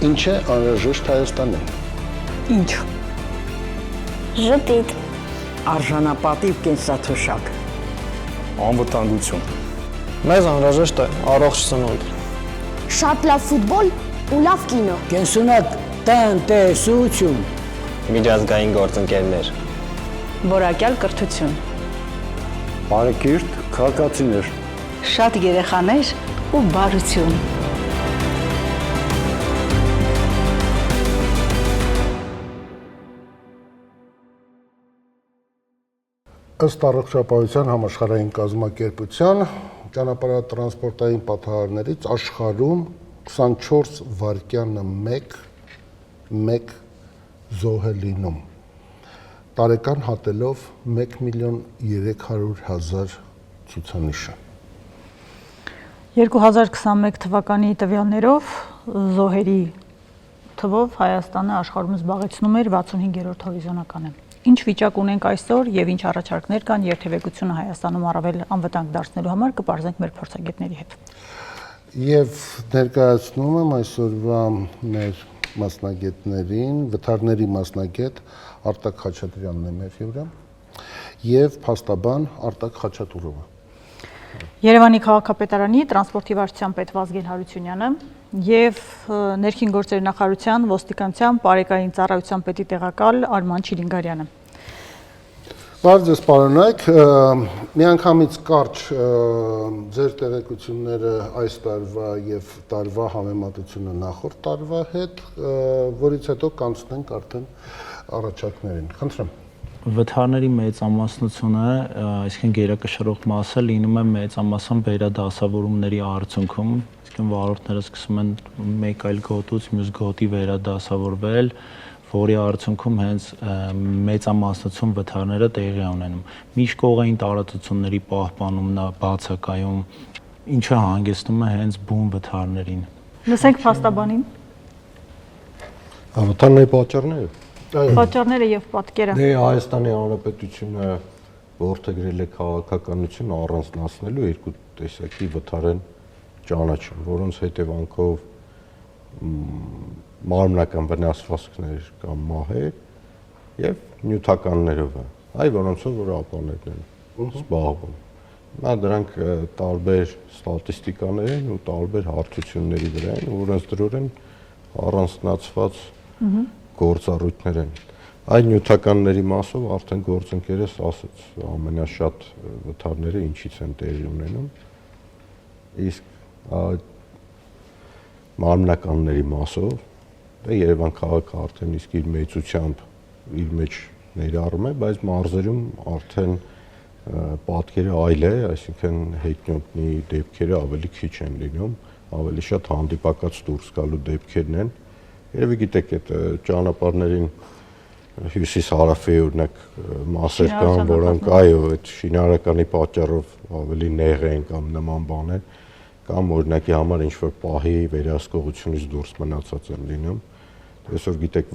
Ինչ է անհրաժեշտ Հայաստանին։ Ինչ։ Ժպիտ։ Արժանապատիվ կենսաթոշակ։ Անվտանգություն։ Մեզ անհրաժեշտ է առողջ սնունդ։ Շատ լավ ֆուտբոլ ու լավ կինո։ Կենսունակ տնտեսություն։ Միջազգային գործընկերներ։ Որակյալ կրթություն։ Բարեկիրթ քաղաքացիներ։ Շատ երեխաներ ու բարություն։ Ըստ առողջապահության համաշխարհային կազմակերպության ճանապարհատրանսպորտային պատահարներից աշխարհում 24 վայրկյանը մեկ զոհ է լինում, տարեկան հատելով 1.300.000 ցուցանիշը։ 2021 թվականի տվյալներով զոհերի թվով Հայաստանը աշխարհում զբաղեցնում էր 65-րդ հորիզոնականը։ Ինչ վիճակ ունենք այսօր եւ ինչ առաջարկներ կան երթևեկությունը Հայաստանում առավել անվտանգ դարձնելու համար կպարզենք մեր փորձագետների հետ։ Եվ ներկայացնում եմ այսօրվա մեր մասնագետներին, վթարների մասնագետ Արտակ Խաչատրյանն է մեր հյուրը եւ փաստաբան Արտակ Խաչատուրովը։ Երևանի քաղաքապետարանի տրանսպորտի վարչության պետ Վազգեն Հարությունյանը եւ ներքին գործերի նախարարության ոստիկանության բարեկային ծառայության պետի տեղակալ Արման Չիլինգարյանը։ Բարև ձեզ պարոնայք, միանգամից կարճ ձեր տեղեկությունները այս տարվա եւ տարվա համեմատությունը նախորդ տարվա հետ, որից հետո կանցնենք արդեն առաջարկներին։ Խնդրեմ։ Վթարների մեծամասնությունը, այսինքն գերակշռող մասը լինում է մեծամասն վերադասավորումների արդյունքում, այսինքն վարորդները սկսում են մեկ այլ գոտուց մյուս գոտի վերադասավորվել, որի արդյունքում հենց մեծամասնություն վթարները տեղի ունենում։ Միջկողային տարածությունների պահպանումն է բացակայում, ինչը հանգեցնում է հենց բուն վթարներին։ Լսենք փաստաբանին։ Վթարների պատճառները։ Պատճառները եւ պատկերը։ Դե Հայաստանի Հանրապետությունը որդեգրել է քաղաքականություն առանձնացնելու երկու տեսակի վթար են ճանաչում, որոնց հետևանքով մարմնական վնասվածքներ կամ մահեր եւ նյութականներով է, այ որոնցով որ ապաներն են զբաղվում։ Նա դրանք տարբեր ստատիստիկաներ են ու տարբեր հարթությունների վրա են, որոնց դրոր են առանձնացված գործառույթներ են։ Այդ նյութականների մասով արդեն գործընկերս ասաց ամենաշատ վթարները ինչից են տեղի ունենում, իսկ մարմնականների մասով դա Երևան քաղաքը արդեն իսկ իր մեծությամբ իր մեջ ներառում է, բայց մարզերում արդեն պատկերը այլ է, այսինքն հետնյոտնի դեպքերը ավելի քիչ են լինում, ավելի շատ հանդիպակաց դուրս գալու դեպքերն են։ Երևի գիտեք, այդ ճանապարհներին հյուսիս-հարավի օրինակ մասեր կան, որոնք այո, այդ շինարարականի պատճառով ավելի նեղ են կամ նման բաներ, կամ օրինակի համար ինչ-որ պահի վերահսկողությունից դուրս մնացած են լինում։ Այսօր գիտեք,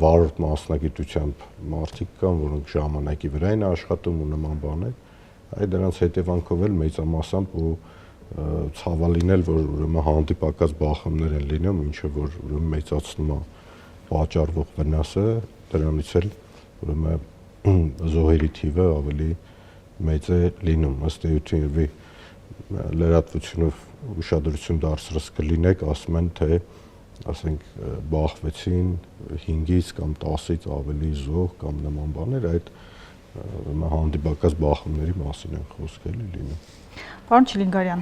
վարորդ մասնագիտությամբ մարդիկ կան, որոնք ժամանակի վրա են աշխատում ու նման բաներ, այդ դրանց հետևանքով էլ մեծամասամբ ու ցավալին էլ, որ ուրեմն հանդիպակաց բախումներ են լինում, ինչը որ ուրեմն մեծացնում է պատճառվող վնասը, դրանից էլ ուրեմն զոհերի թիվը ավելի մեծ է լինում, ըստ էության լրատվությունով ուշադրություն դարձրած կլինեք, ասում են, թե ասենք բախվեցին 5-ից կամ 10-ից ավելի զոհ կամ նման բաներ, այդ հանդիպակաց բախումների մասին են խոսքը լինում։ Պարոն Չիլինգարյան,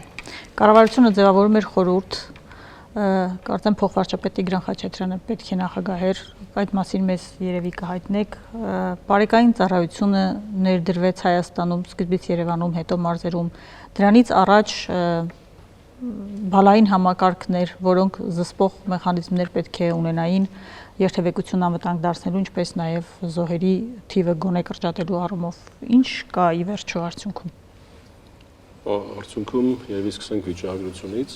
կառավարությունը ձևավորում էր խորհուրդ, կարծեմ փոխվարչապետ Տիգրան Խաչատրյանը պետք է նախագահեր, այդ մասին մեզ երևի կհայտնեք, բարեկային ծառայությունը ներդրվեց Հայաստանում, սկզբից Երևանում, հետո մարզերում, դրանից առաջ բալային համակարգներ, որոնք զսպող մեխանիզմներ պետք է ունենային երթևեկություն անվտանգ դարձնելու, ինչպես նաև զոհերի թիվը գոնե կրճատելու առումով, ինչ կա ի վերջո արդյունքում։ Արդյունքում երևի սկսենք վիճակագրությունից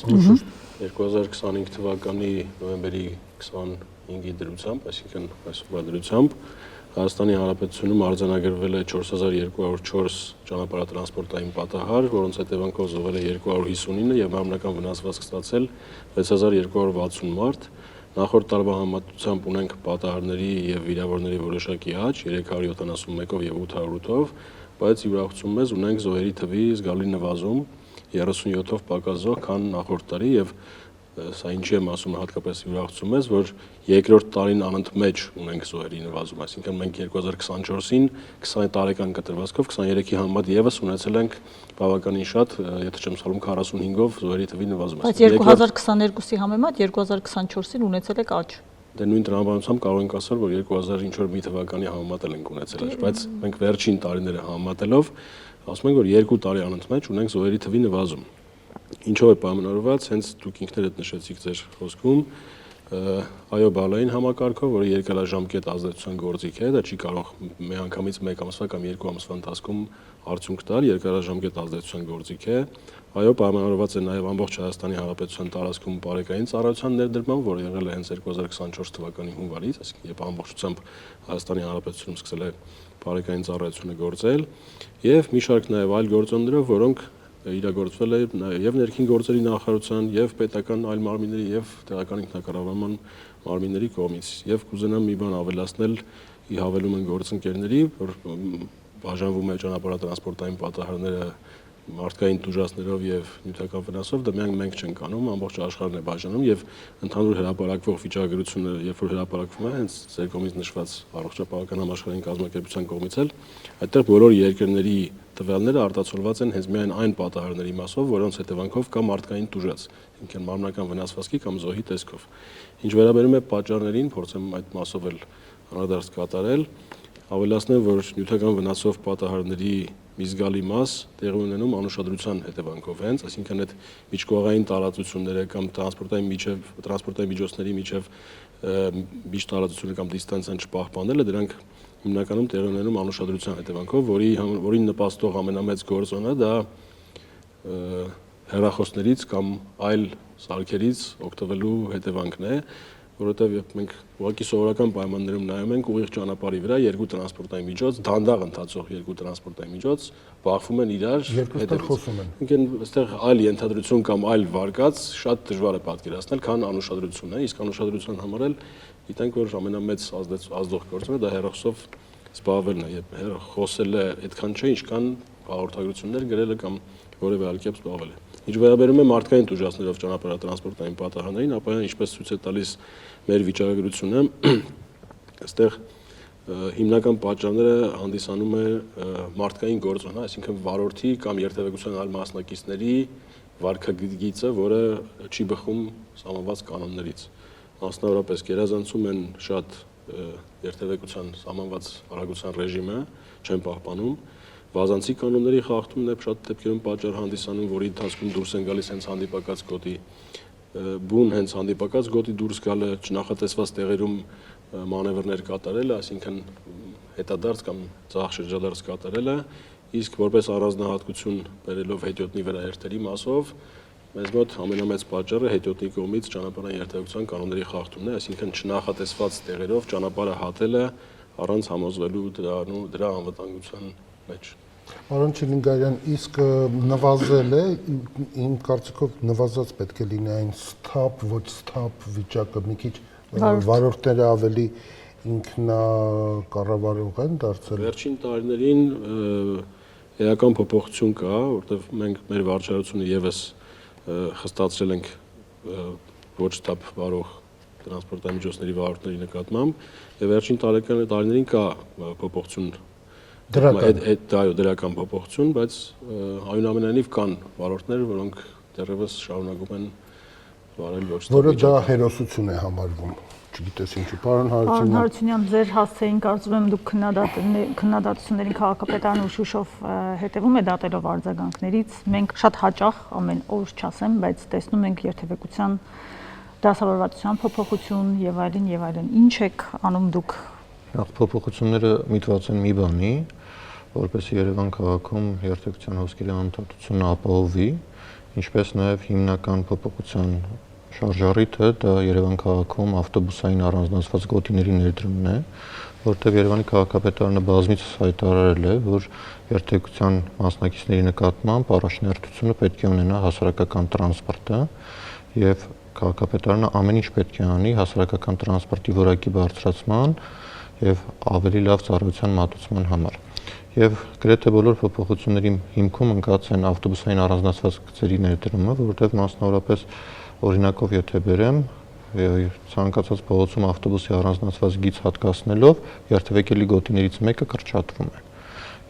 2025 թվականի նոյեմբերի 25-ի դրությամբ, այսինքն այսօրվա դրությամբ Հայաստանի Հանրապետությունում արձանագրվել է 4204 ճանապարհատրանսպորտային պատահար, որոնց հետևանքով զոհվել է 259 եւ մարմնական վնասվածք ստացել 6260 մարդ, Նախորդ տարվա համեմատությամբ ունենք պատահարների եւ վիրավորների որոշակի աճ 371-ով եւ 808-ով, բայց ի ուրախություն մեզ ունենք զոհերի թվի զգալի նվազում 37-ով պակաս զոհ, քան նախորդ տարի եւ սա ինչի եմ ասում հատկապես ի ուրախություն մեզ, որ երկրորդ տարին անընդմեջ ունենք զոհերի նվազում, այսինքն մենք 2024-ին 20 տարեկան կտրվածքով 23-ի համեմատ եւս ունեցել ենք բավականին շատ, եթե չեմ սխալվում 45-ով զոհերի թվի նվազում։ Բայց 2022-ի համեմատ 2024-ին ունեցել եք աճ։ Դե նույն տրամաբանությամբ կարող ենք ասել, որ 2000 ինչ որ մի թվականի համեմատել ենք ունեցել աճ, բայց մենք վերջին տարիները համեմատելով ասում ենք, որ 2 տարի անընդմեջ ունենք զոհերի թվի նվազում։ Ինչով է պայմանավորված, հենց դուք ինքներդ նշեցիք ձեր խոսքում, այո բալային համակարգով, որը երկարաժամկետ ազդեցության գործիք է, դա չի կարող միանգամից 1 ամսվա կամ 2 ամսվա ընթացքում արդյունք տալ, երկարաժամկետ ազդեցության գործիք է։ Այո, պայմանավորված է նաև ամբողջ Հայաստանի Հանրապետության տարածքում բարեկային ծառայության ներդրմամբ, որը եղել է հենց 2024 թվականի հունվարից, այսինքն երբ ամբողջությամբ Հայաստանի Հանրապետությունում սկսել է բարեկային ծառայությունը գործել, եւ մի շարք նաև այլ գործոններով, որոնք իրագործվել է եւ ներքին գործերի նախարարության եւ պետական այլ մարմինների եւ տեղական ինքնակառավարման մարմինների կողմից եւ կուզենամ մի բան ավելացնել ի հավելում են գործընկերների, որ բաժանվում է ճանապարհատրանսպորտային պատահարները մարդկային տուժածներով եւ նյութական վնասով, դա միայն մենք չենք անում, ամբողջ աշխարհն է բաժանում եւ ընդհանուր հրապարակվող վիճակագրությունը, երբ որ հրապարակվում է, հենց ձեր կողմից նշված առողջապահական համաշխարհային կազմակերպության կողմից էլ, այդտեղ բոլոր երկրների տվյալները արտացոլված են հենց միայն այն պատահարների մասով, որոնց հետևանքով կա մարդկային տուժած, ինքն մարմնական վնասվածքի կամ զոհի տեսքով։ Ինչ վերաբերում է պատճառներին, փորձեմ այդ մասով էլ անդրադարձ կատարել, ավելացնեմ, որ նյութական վնասով պատահարների մի զգալի մաս տեղի ունենում անուշադրության հետևանքով հենց, այսինքն այդ միջկողային տարածությունները կամ տրանսպորտային միջոցների միջև միջի տարածությունը կամ դիստանցիան չպահպանելը, դրանք հիմնականում տեղի ունենում անուշադրության հետևանքով, որին նպաստող ամենամեծ գործոնը դա հեռախոսներից կամ այլ սարքերից օգտվելու հետևանքն է, որովհետև երբ մենք ուղղակի սովորական պայմաններում նայում ենք ուղիղ ճանապարհի վրա երկու տրանսպորտային միջոց, դանդաղ ընթացող երկու տրանսպորտային միջոց բախվում են իրար հետևից։ Այստեղ այլ ենթադրություն կամ այլ վարկած շատ դժվար է պատկերացնել, քան անուշադրությունն է, իսկ անուշադրության համար էլ գիտենք, որ ամենամեծ ազդող գործոնը դա հեռախոսով զբաղվելն է, երբ խոսելը այդքան չէ, ինչքան հաղորդագրություններ գրելը կամ որևէ այլ կերպ զբաղվել է։ Ինչ վերաբերում է մարդկային տուժածներով ճանապարհատրանսպորտային պատահարներին, ապա ինչպես ցույց է տալիս մեր վիճակագրությունը, այստեղ հիմնական պատճառները հանդիսանում է մարդկային գործոնը, այսինքն վարորդի կամ երթևեկության այլ մասնակիցների վարքագիծը, որը չի բխում սահմանված կանոններից։ Մասնավորապես գերազանցում են շատ երթևեկության սահմանված արագության ռեժիմը, չեն պահպանում, վազանցի կանոնների խախտումն է շատ դեպքերում պատճառ հանդիսանում, որի ընթացքում դուրս են գալիս հենց հանդիպակաց գոտի, բուն հենց հանդիպակաց գոտի դուրս գալը, չնախատեսված տեղերում մանևրներ կատարելը, այսինքն հետադարձ կամ ձախ շրջադարձ կատարելը, իսկ որպես առանձնահատկություն բերելով հետիոտնի վրա երթերի մասով, մեզ մոտ ամենամեծ պատճառը հետիոտնի կողմից ճանապարհային երթևեկության կանոնների խախտումն է, այսինքն չնախատեսված տեղերով ճանապարհը հատելը առանց համոզվելու դրա անվտանգության մեջ։ Պարոն Չիլինգարյան, իսկ նվազել է, իմ կարծիքով նվազած պետք է լինի այն սթափ, ոչ սթափ վիճակը, մի քիչ վարորդները ավելի ինքնակառավարող են դարձել։ Վերջին տարիներին էական փոփոխություն կա, որտեղ մենք մեր վարչարությունը եւս խստացրել ենք ոչ սթափ վարող տրանսպորտային միջոցների վարորդների նկատմամբ, եւ վերջին տարիներին կա փոփոխություն դրական փոփոխություն, բայց այնուամենայնիվ կան վարորդներ, որոնք դեռևս շարունակում են վարել ոչ սթափ։ Որը դա հերոսություն է համարվում, չգիտես ինչու։ Պարոն Հարությունյան, ձեր հասցեին կարծում եմ դուք քննադատություններին քաղաքապետարան ու Շուշով հետևում եք դատելով արձագանքներից։ Մենք շատ հաճախ ամեն օր չասեմ, բայց տեսնում ենք երթևեկության դասավորվածության փոփոխություն եւ այլն։ Ինչ եք անում դուք։ Փոփոխությունները միտված են մի բանի, որպեսզի Երևան քաղաքում երթևեկության հոսքերի անընդհատությունը ապահովի, ինչպես նաև հիմնական փոփոխության շարժառիթը դա Երևան քաղաքում ավտոբուսային առանձնացված գոտիների ներդրումն է, որտեղ Երևանի քաղաքապետարանը բազմիցս հայտարարել է, որ երթևեկության մասնակիցների նկատմամբ առաջնահերթությունը պետք է ունենա հասարակական տրանսպորտը եւ քաղաքապետարանը ամեն ինչ պետք է անի հասարակական տրանսպորտի որակի բարձրացման եւ ավելի լավ ծառայության մատուցման համար։ Եվ գրեթե բոլոր փոփոխությունների հիմքում ընկած են ավտոբուսային առանձնացված գծերի ներդրումը, որովհետեւ մասնավորապես օրինակով եթե բերեմ, ցանկացած փողոցում ավտոբուսի առանձնացված գիծ հատկացնելով երթևեկելի գոտիներից մեկը կրճատվում է։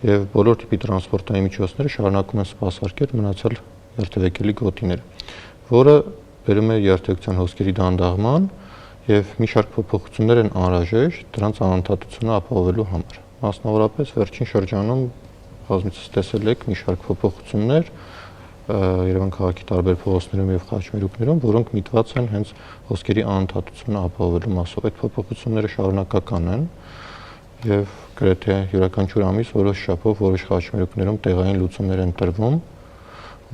Եվ բոլոր տիպի տրանսպորտային միջոցները շարունակում են սպասարկել մնացյալ երթևեկելի գոտիները, որը բերում է երթևեկության հոսքերի դանդաղման եւ մի շարք փոփոխություններ են անհրաժեշտ դրանց անընդհատությունը ապահովելու համար։ Մասնավորապես վերջին շրջանում բազմիցս տեսել եք մի շարք փոփոխություններ Երևան քաղաքի տարբեր փողոցներում եւ խաչմերուկներում, որոնք միտված են հենց հոսքերի անընդհատությունը ապահովելու մասով։ Այդ փոփոխությունները շարունակական են եւ գրեթե յուրաքանչյուր ամիս որոշ շաբաթ որոշ խաչմերուկներում տեղային լուծումներ են տրվում,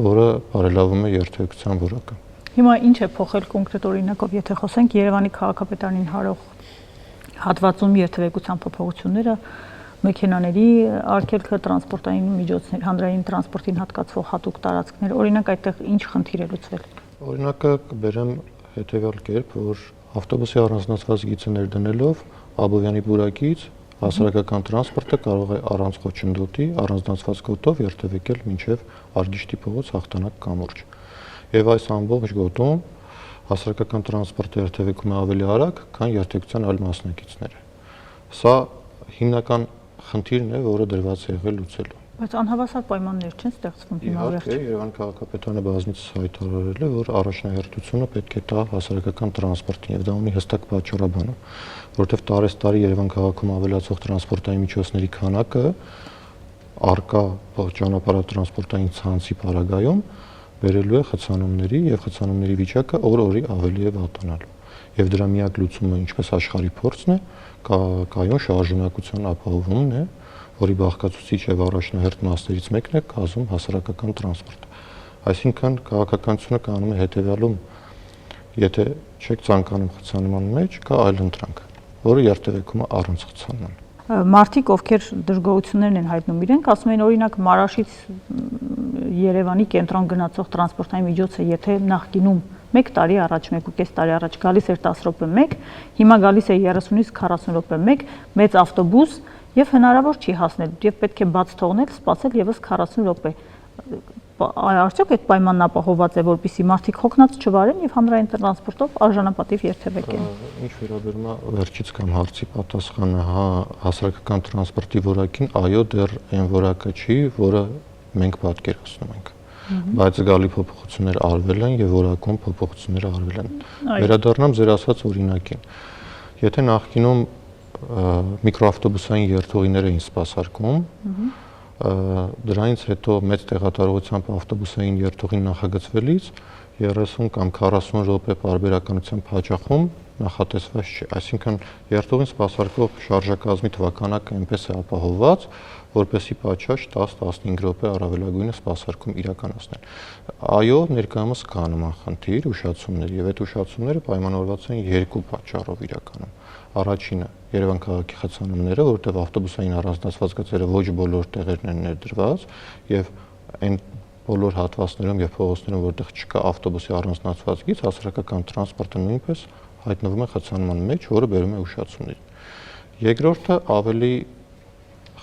որը բարելավում է երթևեկության որակը։ Հիմա ինչ է փոխել կոնկրետ օրինակով, եթե խոսենք Երևանի քաղաքապետարանին հարող հատվածում երթևեկության փոփոխությունները, մեքենաների արգելքը, տրանսպորտային միջոցներ, հանրային տրանսպորտին հատկացվող հատուկ տարածքներ, օրինակ այդտեղ ինչ խնդիր է լուծվել։ Օրինակը կբերեմ հետևյալ կերպ, որ ավտոբուսի առանձնացված գիծը ներդնելով Աբովյանի բուրակից հասարակական տրանսպորտը կարող է առանց խոչընդոտի առանձնացված գոտով երթևեկել մինչև Արգիշտի փողոց Հաղթանակ կամուրջ։ Եվ այս ամբողջ գոտում հասարակական տրանսպորտը երթևեկում է ավելի արագ, քան երթևեկության այլ մասնակիցները։ Սա հիմնական խնդիրն է, որը դրված է եղել լուծելու։ Բայց անհավասար պայմաններ չեն ստեղծվում հիմա վերջ։ Իհարկե, Երևան քաղաքապետարանը բազմիցս հայտարարել է, որ առաջնահերթությունը պետք է տա հասարակական տրանսպորտին, եւ դա ունի հստակ պատճառաբան, որովհետեւ տարեստարի Երևան քաղաքում ավելացող տրանսպորտային միջոցների քանակը արկա ճանապարհատրանսպորտային ցանցի պարագայում բերելու է խցանումների եւ խցանումների վիճակը օր-օրի ավելի է վատանալու։ Եվ դրա միակ լուծումը, ինչպես աշխարհի փորձն է, կայուն շարժունակության ապահովումն է, որի բաղկացուցիչ եւ առաջնահերթ մասներից մեկն է կազմում հասարակական տրանսպորտը։ Այսինքն քաղաքականությունը կանում է հետեւյալում, եթե չեք ցանկանում խցանման մեջ, կա այլ ընտրանք, որը երթևեկումը առանց խցանման։ Մարդիկ, ովքեր դժգոհություններն են հայտնում իրենք, ասում են օրինակ Մարաշից Երևանի կենտրոն գնացող տրանսպորտային միջոցը, եթե նախկինում 1 տարի առաջ, 1.5 տարի առաջ գալիս էր 10 րոպե 1, հիմա գալիս է 30-ից 40 րոպե 1, մեծ ավտոբուս եւ հնարավոր չի հասնել եւ պետք է բաց թողնել, սպասել եւս 40 րոպե։ Արդյոք այդ պայմանն ապահովված է, որպեսզի մարդիկ հոգնած չվարեն եւ հանրային տրանսպորտով արժանապատիվ երթևեկեն։ Ինչ վերաբերում է վերջից կամ հարցի պատասխանը, հասարակական տրանսպորտի որակին, այո, դեռ այն որակը չի, որը մենք պատկերացնում ենք։ Բայց զգալի փոփոխություններ արվել են եւ որակում փոփոխություններ արվել են։ Վերադառնամ ձեր ասած օրինակին։ Եթե նախկինում միկրոավտոբուսային երթուղիներ էին սպասարկում, դրանից հետո մեծ տեղատարողությամբ ավտոբուսային երթուղին նախագծվելիս 30 կամ 40 րոպե պարբերականությամբ հաճախում նախատեսված չէ։ Այսինքն երթուղին սպասարկող շարժակազմի թվականակը այնպես է ապահովված, որպեսզի պատշաճ 10-15 րոպե առավելագույնը սպասարկում իրականացնել։ Այո, ներկայումս կա նման խնդիր, ուշացումներ, եւ այդ ուշացումները պայմանավորված են երկու պատճառով իրականում։ Առաջինը Երևան քաղաքի խցանումները, որտեղ ավտոբուսային առանձնացված գծերը ոչ բոլոր տեղերն են ներդրված եւ այն բոլոր հատվածներում եւ փողոցներում, որտեղ չկա ավտոբուսի առանձնացված գիծ, հասարակական տրանսպորտը նույնպես հայտնվում է խցանման մեջ, որը բերում է ուշացումների։ Երկրորդը ավելի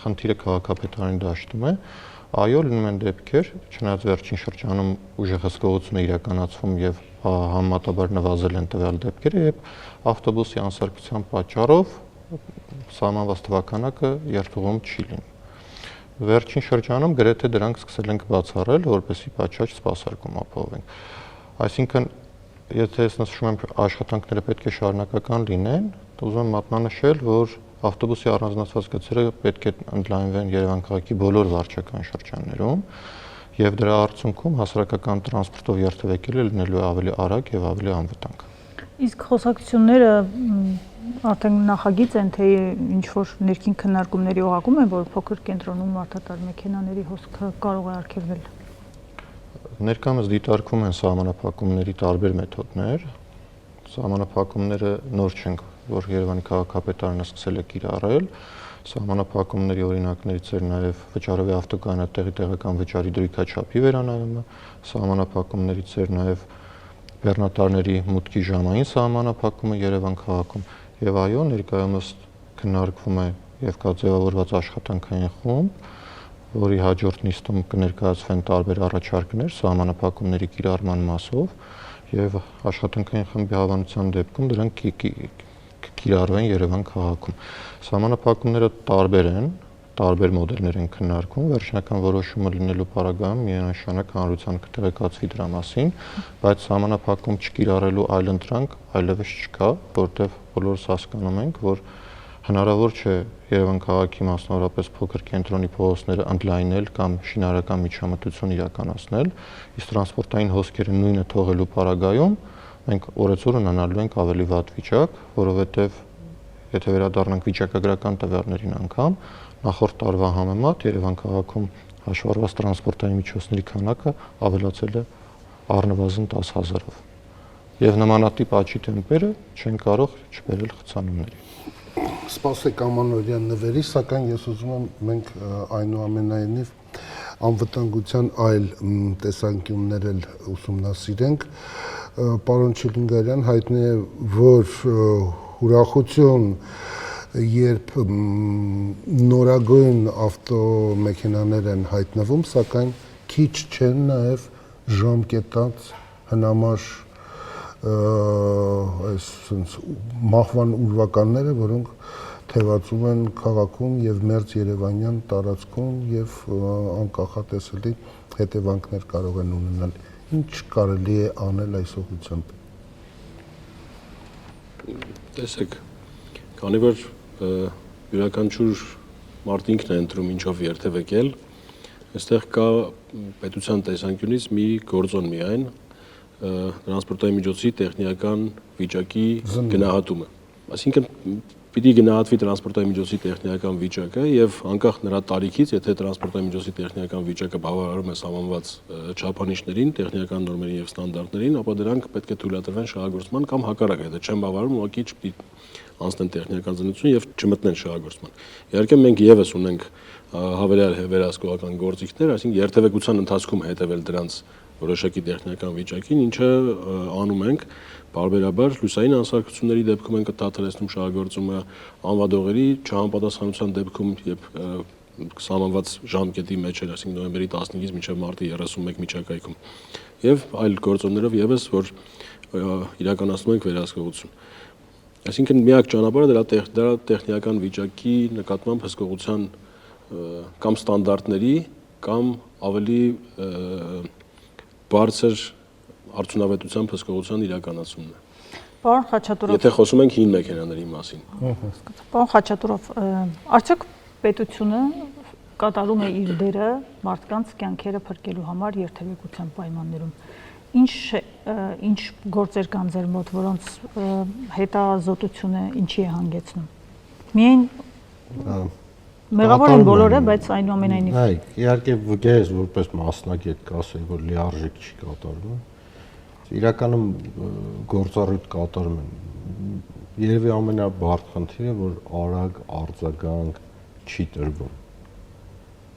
խնդիրը քաղաքապետարանի դաշտում է, այո, լինում են դեպքեր, չնայած վերջին շրջանում ուժեղ հսկողություն է իրականացվում եւ համեմատաբար նվազել են տվյալ դեպքերը, եւ ավտոբուսի անսարքության պատճառով սահմանված թվականակը երթուղում չի լինում։ Վերջին շրջանում գրեթե դրանք սկսել ենք բացառել, որպեսզի պատշաճ սպասարկում ապահովենք։ Այսինքն, եթե ես նշում եմ, աշխատանքները պետք է շարունակական լինեն, ուզում եմ մատնանշել, որ ավտոբուսի առանձնացված գծերը պետք է ընդլայնվեն Երևան քաղաքի բոլոր վարչական շրջաններում եւ դրա արդյունքում հասարակական տրանսպորտով երթևեկելը լինելու է ավելի արագ եւ ավելի անվտանգ։ Իսկ խոսակցությունները արդեն նախագիծ են, թե ինչ որ ներքին քննարկումների օղակում են, որ փոքր կենտրոնում մարդատար մեքենաների հոսքը կարող է արգելվել։ Ներկայումս դիտարկվում են սահմանափակումների տարբեր մեթոդներ։ Սահմանափակումները նոր չեն, որ Երևանի քաղաքապետարանը սկսել է կիրառել։ Սահմանափակումների օրինակներից էր նաև վճարովի ավտոկայանատեղի տեղական վճարի դրույքաչափի վերանայումը, սահմանափակումներից էր նաև բեռնատարների մուտքի ժամային սահմանափակումը Երևան քաղաքում եւ այո ներկայումս քննարկվում է եւ կա ձևավորված աշխատանքային խումբ, որի հաջորդ նիստում կներկայացվեն տարբեր առաջարկներ սահմանափակումների կիրառման մասով եւ աշխատանքային խմբի հավանության դեպքում դրանք կիրառվեն Երևան քաղաքում։ Սահմանափակումները տարբեր են, տարբեր մոդելներ են քննարկվում, վերջնական որոշումը լինելու պարագայում միանշանակ հանրության կտեղեկացվի դրա մասին, բայց սահմանափակում չկիրառելու այլ ընտրանք այլևս չկա, որտեղ բոլորս հասկանում ենք, որ հնարավոր չէ Երևան քաղաքի մասնավորապես փոքր կենտրոնի փողոցները ընդլայնել կամ շինարարական միջամտություն իրականացնել, իսկ տրանսպորտային հոսքերը նույնը թողելու պարագայում մենք օրեցօր ունենալու ենք ավելի վատ վիճակ, որովհետև եթե վերադառնանք վիճակագրական տվյալներին անգամ, նախորդ տարվա համեմատ Երևան քաղաքում հաշվառված տրանսպորտային միջոցների քանակը ավելացել է առնվազն 10,000-ով։ Եվ նմանատիպ աճի տեմպերը չեն կարող չբերել խցանումների։ Սպասեք ամանորյան նվերի, սակայն ես ուզում եմ մենք այնուամենայնիվ անվտանգության այլ տեսանկյուններ էլ ուսումնասիրենք։ Պարոն Չիլինգարյան, հայտնի է, որ ուրախություն, երբ նորագույն ավտոմեքենաներ են հայտնվում, սակայն քիչ չեն նաև ժամկետած հնամաշ այս մահվան ուրվականները, որոնք թևածում են քաղաքում եւ մերձ Երևանյան տարածքում եւ անկախատեսելի հետևանքներ կարող են ունենալ։ Ինչ կարելի է անել այս ուղղությամբ։ Տեսեք, քանի որ յուրաքանչյուր մարդ ինքն է ընտրում ինչով երթևեկել, այստեղ կա պետության տեսանկյունից մի գործոն միայն տրանսպորտային միջոցի տեխնիկական վիճակի գնահատումը։ Այսինքն պիտի գնահատվի տրանսպորտային միջոցի տեխնիկական վիճակը եւ անկախ նրա տարիքից, եթե տրանսպորտային միջոցի տեխնիկական վիճակը բավարարում է սահմանված չափանիշներին, տեխնիկական նորմերին եւ ստանդարտներին, ապա դրանք պետք է թույլատրվեն շահագործման կամ հակառակը, եթե չեն բավարարում, ուղղակի չպիտի անցնեն տեխնիկական զննություն եւ չմտնեն շահագործման։ Իհարկե մենք եւս ունենք հավելյալ վերահսկողական գործիքներ, այսինքն երթևեկության ընթացքում հետևել դրանց որոշակի տեխնիկական վիճակին, ինչը անում ենք բարբերաբար լուսային անսարքությունների դեպքում ենք դադարեցնում շահագործումը, անվադողերի չհամապատասխանության դեպքում, երբ սահմանված ժամկետի մեջ էր, այսինքն նոյեմբերի 15-ից մինչև մարտի 31 միջակայքում, եւ այլ գործոններով եւս, որ իրականացնում ենք վերահսկողություն։ Այսինքն միակ ճանապարհը դրա տեխնիկական վիճակի նկատմամբ հսկողության կամ ստանդարտների կամ ավելի բարձր արդյունավետությամբ հսկողության իրականացումն է։ Պարոն Խաչատուրով, եթե խոսում ենք հին մեքենաների մասին։ Պարոն Խաչատուրով, արդյոք պետությունը կատարում է իր դերը մարդկանց կյանքերը փրկելու համար երթևեկության պայմաններում։ Ինչ գործեր կան ձեր մոտ, որոնց հետազոտությունը ինչի է հանգեցնում։ Միայն մեղավոր են բոլորը, բայց այնուամենայնիվ։ Այ, իհարկե ես որպես մասնագետ կասեի, որ լիարժեք չի կատարվում։ Իրականում գործառույթ կատարում են։ Երևի ամենաբարդ խնդիրը, որ արագ արձագանք չի տրվում։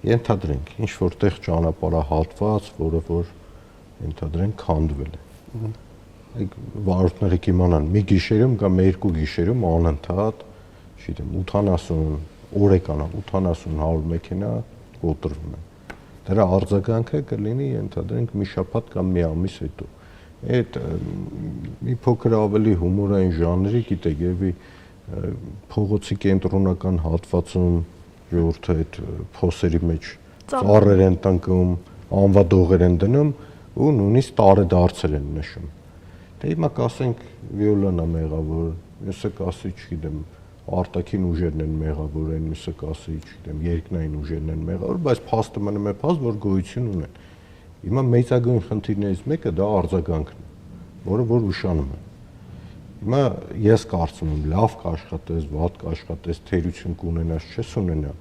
Ենթադրենք, ինչ որտեղ ճանապարհահատված, որը որ ենթադրենք քանդվել է։ Վարորդները կիմանան մի գիշերում կամ երկու գիշերում անընդհատ, չգիտեմ, 80 օրեկան 80-100 մեքենա կոտրվում է։ Դրա արձագանքը կլինի ենթադրենք մի շաբաթ կամ մի ամիս հետո։ Այդ մի փոքր ավելի հումորային ժանրի, գիտեք, երևի փողոցի կենտրոնական հատվածում ժողովուրդը այդ փոսերի մեջ ծառեր են տնկում, անվադողեր են դնում ու նույնիսկ տարեդարձեր են նշում։ Դե հիմա կասենք վիոլանա մեղավոր, մյուսը կասի, չգիտեմ, արտաքին ուժերն են մեղավոր, այն մյուսը կասի, չգիտեմ, երկնային ուժերն են մեղավոր, բայց փաստը մնում է փաստ, որ գոյություն ունեն։ Հիմա մեծագույն խնդիրներից մեկը դա արձագանքն է, որը որ ուշանում է։ Հիմա ես կարծում եմ, լավ կաշխատես, վատ կաշխատես, թերություն կունենաս, չես ունենա,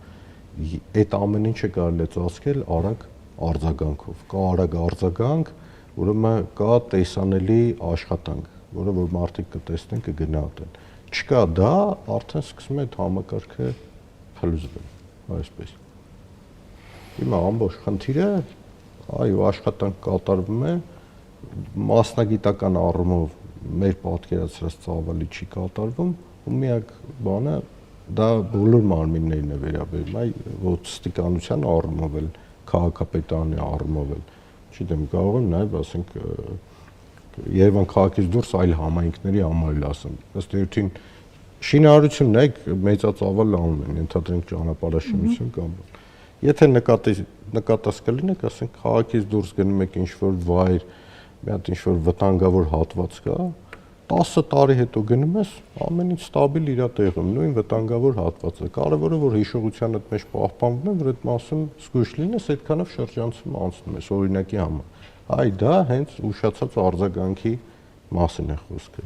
այդ ամեն ինչը կարելի է ծածկել արագ արձագանքով։ Կա արագ արձագանք, ուրեմն կա տեսանելի աշխատանք, որը որ մարդիկ կտեսնեն, կգնահատեն։ Չկա դա, արդեն սկսում է այդ համակարգը փլուզվել, այսպես։ Հիմա ամբողջ խնդիրը, այո, աշխատանք կատարվում է, մասնագիտական առումով մեր պատկերացրած ծավալի չի կատարվում, ու միակ բանը դա բոլոր մարմիններին է վերաբերում, այ ոստիկանության առումով էլ, քաղաքապետարանի առումով էլ, չգիտեմ, կարող եմ նաև ասենք Երևան քաղաքից դուրս այլ համայնքների համար էլ ասեմ, ըստ էության շինարարություն նայեք մեծածավալ անում են, ենթադրենք ճանապարհաշինություն կամ եթե նկատած կլինեք, ասենք քաղաքից դուրս գնում եք ինչ-որ վայր, մի հատ ինչ-որ վտանգավոր հատված կա, 10 տարի հետո գնում ես, ամեն ինչ ստաբիլ իր տեղում, նույն վտանգավոր հատվածը։ Կարևորը որ հիշողությանդ մեջ պահպանվում է, որ այդ մասում զգույշ լինես, այդքանով շրջանցում անցնում ես օրինակի համար։ Այ դա հենց ուշացած արձագանքի մասին է խոսքը։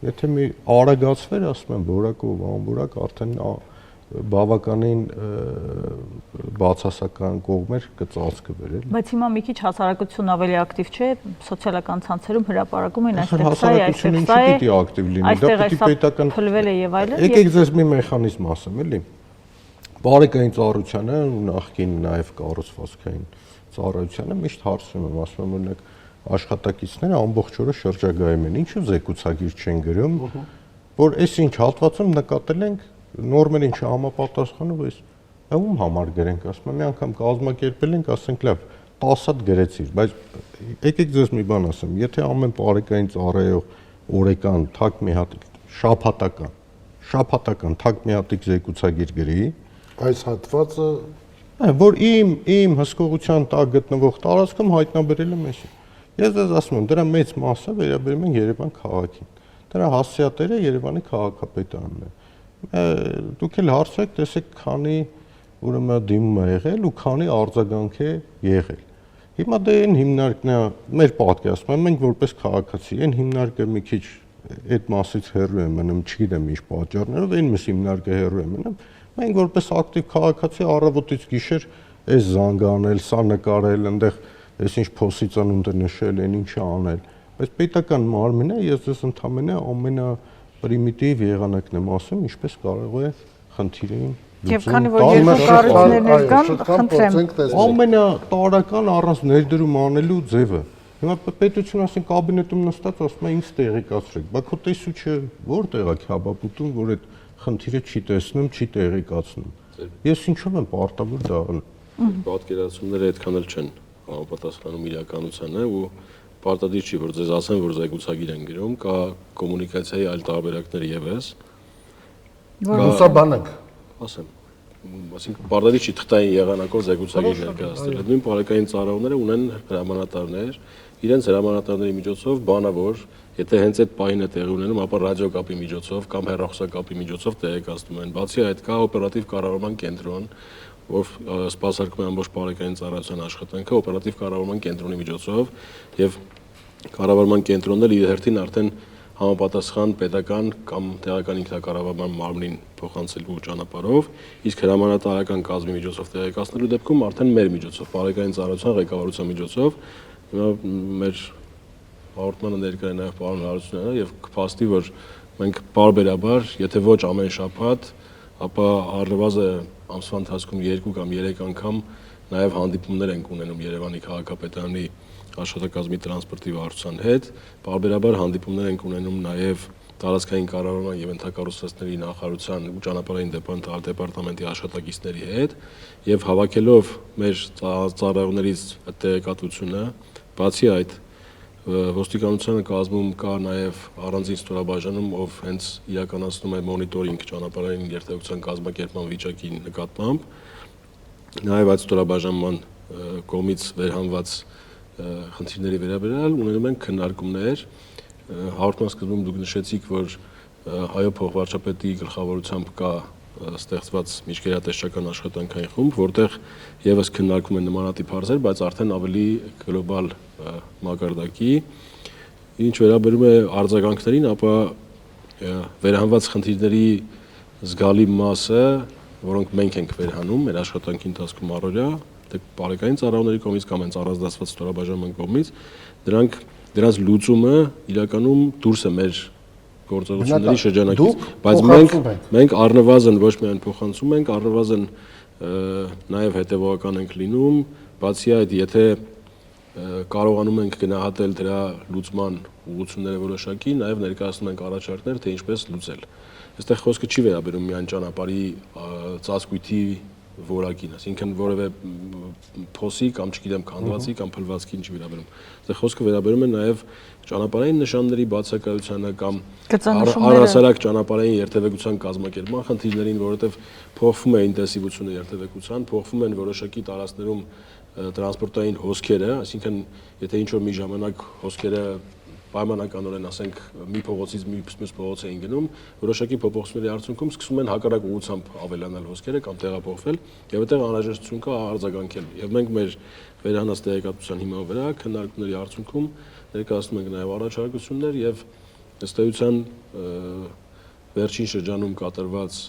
Եթե մի արագացվեր, ասում եմ, որակով, անորակ արդեն բավականին բացասական կողմեր կծածկվեր էլ։ Բայց հիմա մի քիչ հասարակությունն ավելի ակտիվ չէ, սոցիալական ցանցերում հրապարակում են այստեղ սա է, այստեղ սա է, պիտի ակտիվ լինի, դա պիտի պետական փլվել է եւ այլն։ Եկեք ձեզ մի մեխանիզմ ասեմ, էլի։ Բարեկային ծառայությանը ու նախկին նաեւ կառուցվածքային ծառայությանը միշտ հարցնում եմ, ասում եմ օրինակ աշխատակիցները ամբողջ օրը շրջագայում են, ինչու զեկուցագիր չեն գրում, որ այս ինչ հատվածում նկատել ենք նորմերին չհամապատասխանում, այս ում համար գրենք, ասում եմ, մի անգամ կազմակերպել ենք, ասենք լավ, 10 հատ գրեցիր, բայց եկեք ձեզ մի բան ասեմ, եթե ամեն բարեկային ծառայող օրական թակ մի հատ շաբաթական թակ մի հատիկ զեկուցագիր գրի, այս հատվածը որ իմ հսկողության տակ գտնվող տարածքում հայտնաբերել եմ էսի։ Ես ձեզ ասում եմ, դրա մեծ մասը վերաբերում են Երևան քաղաքին։ Դրա հասցեատերը Երևանի քաղաքապետարանն է։ Դուք էլ հարցրեք, տեսեք, քանի ուրեմն դիմում է եղել ու քանի արձագանք է եղել։ Հիմա դե այն հիմնարկն է, մեր պատկերացնում եմ, մենք որպես քաղաքացի, այն հիմնարկը մի քիչ այդ մասից հեռու է մնում, չգիտեմ ինչ պատճառներով, այն մյուս հիմնարկը հեռու է մնում։ Մենք որպես ակտիվ քաղաքացի առավոտից գիշեր այս զանգանել, սա նկարել, այնտեղ այսինչ փոսի ծնունդը նշել, այն ինչը անել։ Բայց պետական մարմինը ես ձեզ ընդհանրապես ամենապրիմիտիվ եղանակն եմ ասում, ինչպես կարող է խնդիրին Եվ քանի որ երկու կառույցներ կան, խնդրեմ։ Ամենատարական առանց ներդրում անելու ձևը։ Հիմա պետությունը ասեն կաբինետում նստած ասում է ինձ տեղեկացրեք, բայց քո տեսուչը որտեղ է քյաբապուտում, որ այդ խնդիրը չի տեսնում, չի տեղեկացնում։ Ես ինչով եմ պարտավոր դա անել։ Պատկերացումները այդքան էլ չեն համապատասխանում իրականությանը ու պարտադիր չի որ ձեզ ասեն որ զեկուցագիր են գրում, կա կոմունիկացիայի այլ տարբերակներ եւս։ Լուսաբանակ ասեմ, այսինքն պարտադիր չի թղթային եղանակով զեկուցագիր ներկայացնել։ Նույն բարեկային ծառայողները ունեն հրամանատարներ, իրենց հրամանատարների միջոցով բանավոր, եթե հենց այդ պահին է տեղի ունենում, ապա ռադիոկապի միջոցով կամ հեռախոսակապի միջոցով տեղեկացնում են։ Բացի այդ կա օպերատիվ կառավարման կենտրոն, որ սպասարկում է ամբողջ բարեկային ծառայության աշխատանքը օպերատիվ կառավարման կենտրոնի միջոցով եւ կառավարման կենտրոնն էլ իր հերթին արդեն համապատասխան պետական կամ տեղական ինքնակառավարման մարմնին փոխանցելու ճանապարհով, իսկ հրամանատարական կազմի միջոցով տեղեկացնելու դեպքում արդեն մեր միջոցով, բարեկային ծառայության ղեկավարության միջոցով, հիմա մեր հաղորդմանը ներկա է նաև պարոն Հարությունյանը եւ կփաստի, որ մենք բարբերաբար, եթե ոչ ամեն շաբաթ, ապա առնվազն ամսվա ընթացքում 2 կամ 3 անգամ նաև հանդիպումներ ենք ունենում Երևանի քաղաքապետարանի աշխատակազմի տրանսպորտի վարչության հետ, բարբերաբար հանդիպումներ ենք ունենում նաև տարածքային կառավարման եւ ենթակառուցվածքների նախարարության ու ճանապարհային դեպարտամենտի աշխատակիցների հետ եւ հավաքելով մեր ծառայողներից տեղեկատվությունը, բացի այդ ոստիկանությանը կազմում կա նաև առանձին ստորաբաժանում, ով հենց իրականացնում է մոնիտորինգ ճանապարհային երթևեկության կազմակերպման վիճակի նկատմամբ, նաև այդ ստորաբաժանման կողմից վերհանված խնդիրների վերաբերյալ ունենում են քննարկումներ։ Հաղորդման սկզբում դուք նշեցիք, որ հայո փոխվարչապետի գլխավորությամբ կա ստեղծված միջգերատեսչական աշխատանքային խումբ, որտեղ եւս քննարկում են նմանատիպ հարցեր, բայց արդեն ավելի գլոբալ մակարդակի։ Ինչ վերաբերում է արձագանքներին, ապա վերահանված խնդիրների զգալի մասը, որոնք մենք ենք վերհանում մեր աշխատանքի ընթացքում առօրյա, թե բարեկային ծառայողների կողմից կամ հենց առանձնացված ստորաբաժանման կողմից, դրանց լուծումը իրականում դուրս է մեր գործողությունների շրջանակից, բայց մենք առնվազն ոչ միայն փոխանցում ենք, առնվազն նաև հետևողական ենք լինում, բացի այդ, եթե կարողանում ենք գնահատել դրա լուծման ուղղությունները որոշակի, նաև ներկայացնում ենք առաջարկներ, թե ինչպես լուծել։ Այստեղ խոսքը չի վերաբերում միայն ճանապարհի ծածկույթի որակին, այսինքն որևէ փոսի կամ չգիտեմ քանդվածի կամ փլվածքի չի վերաբերում։ Այստեղ խոսքը վերաբերում է նաև ճանապարհային նշանների բացակայությանը կամ առհասարակ ճանապարհային երթևեկության կազմակերպման խնդիրներին, որովհետև փոխվում է ինտենսիվությունը երթևեկության, փոխվում են որոշակի տարածքներում տրանսպորտային հոսքերը, այսինքն եթե ինչ-որ մի ժամանակ հոսքերը պայմանականորեն ասենք մի փողոցից մյուս փողոց էին գնում, որոշակի փոփոխությունների արդյունքում սկսում են հակառակ ուղղությամբ ավելանալ հոսքերը կամ տեղափոխվել, եւ այդտեղ անհրաժեշտություն կա արձագանքելու։ Եվ մենք մեր վերահանած տեղեկատվության հիման վրա քննարկումների արդյունքում ներկայացնում ենք նաեւ առաջարկություններ եւ ըստ էության վերջին շրջանում կատարված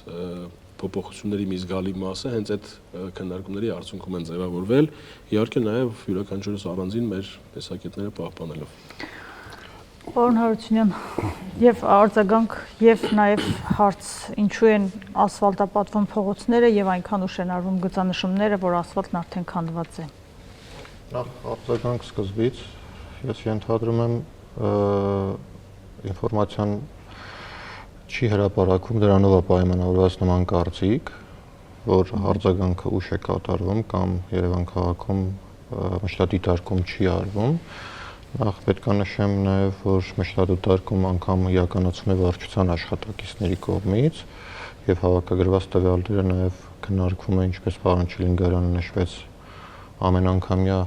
փոփոխությունների մի զգալի մասը հենց այդ քննարկումների արդյունքում են ձևավորվել, իհարկե նաեւ յուրաքանչյուրս առանձին մեր տեսակետները պահպանելով։ Պարոն Հարությունյան, եւ արձագանք եւ նաեւ հարց, ինչու են ասֆալտապատվում փողոցները եւ այնքան ուշ են արվում գծանշումները, որ ասֆալտն արդեն քանդված է։ Նախ արձագանք սկզբից ես ենթադրում եմ ինֆորմացիան չի հրապարակում, դրանով է պայմանավորված նման կարծիք, որ արձագանքը ուշ է կատարվում կամ Երևան քաղաքում մշտադիտարկում չի արվում։ Նախ պետք է նշեմ նաև, որ մշտադիտարկում անգամ իրականացվում է վարչության աշխատակիցների կողմից եւ հավաքագրված տվյալները նաև քննարկվում է, ինչպես պարոն Չիլինգարյանը նշվեց, ամենանգամյա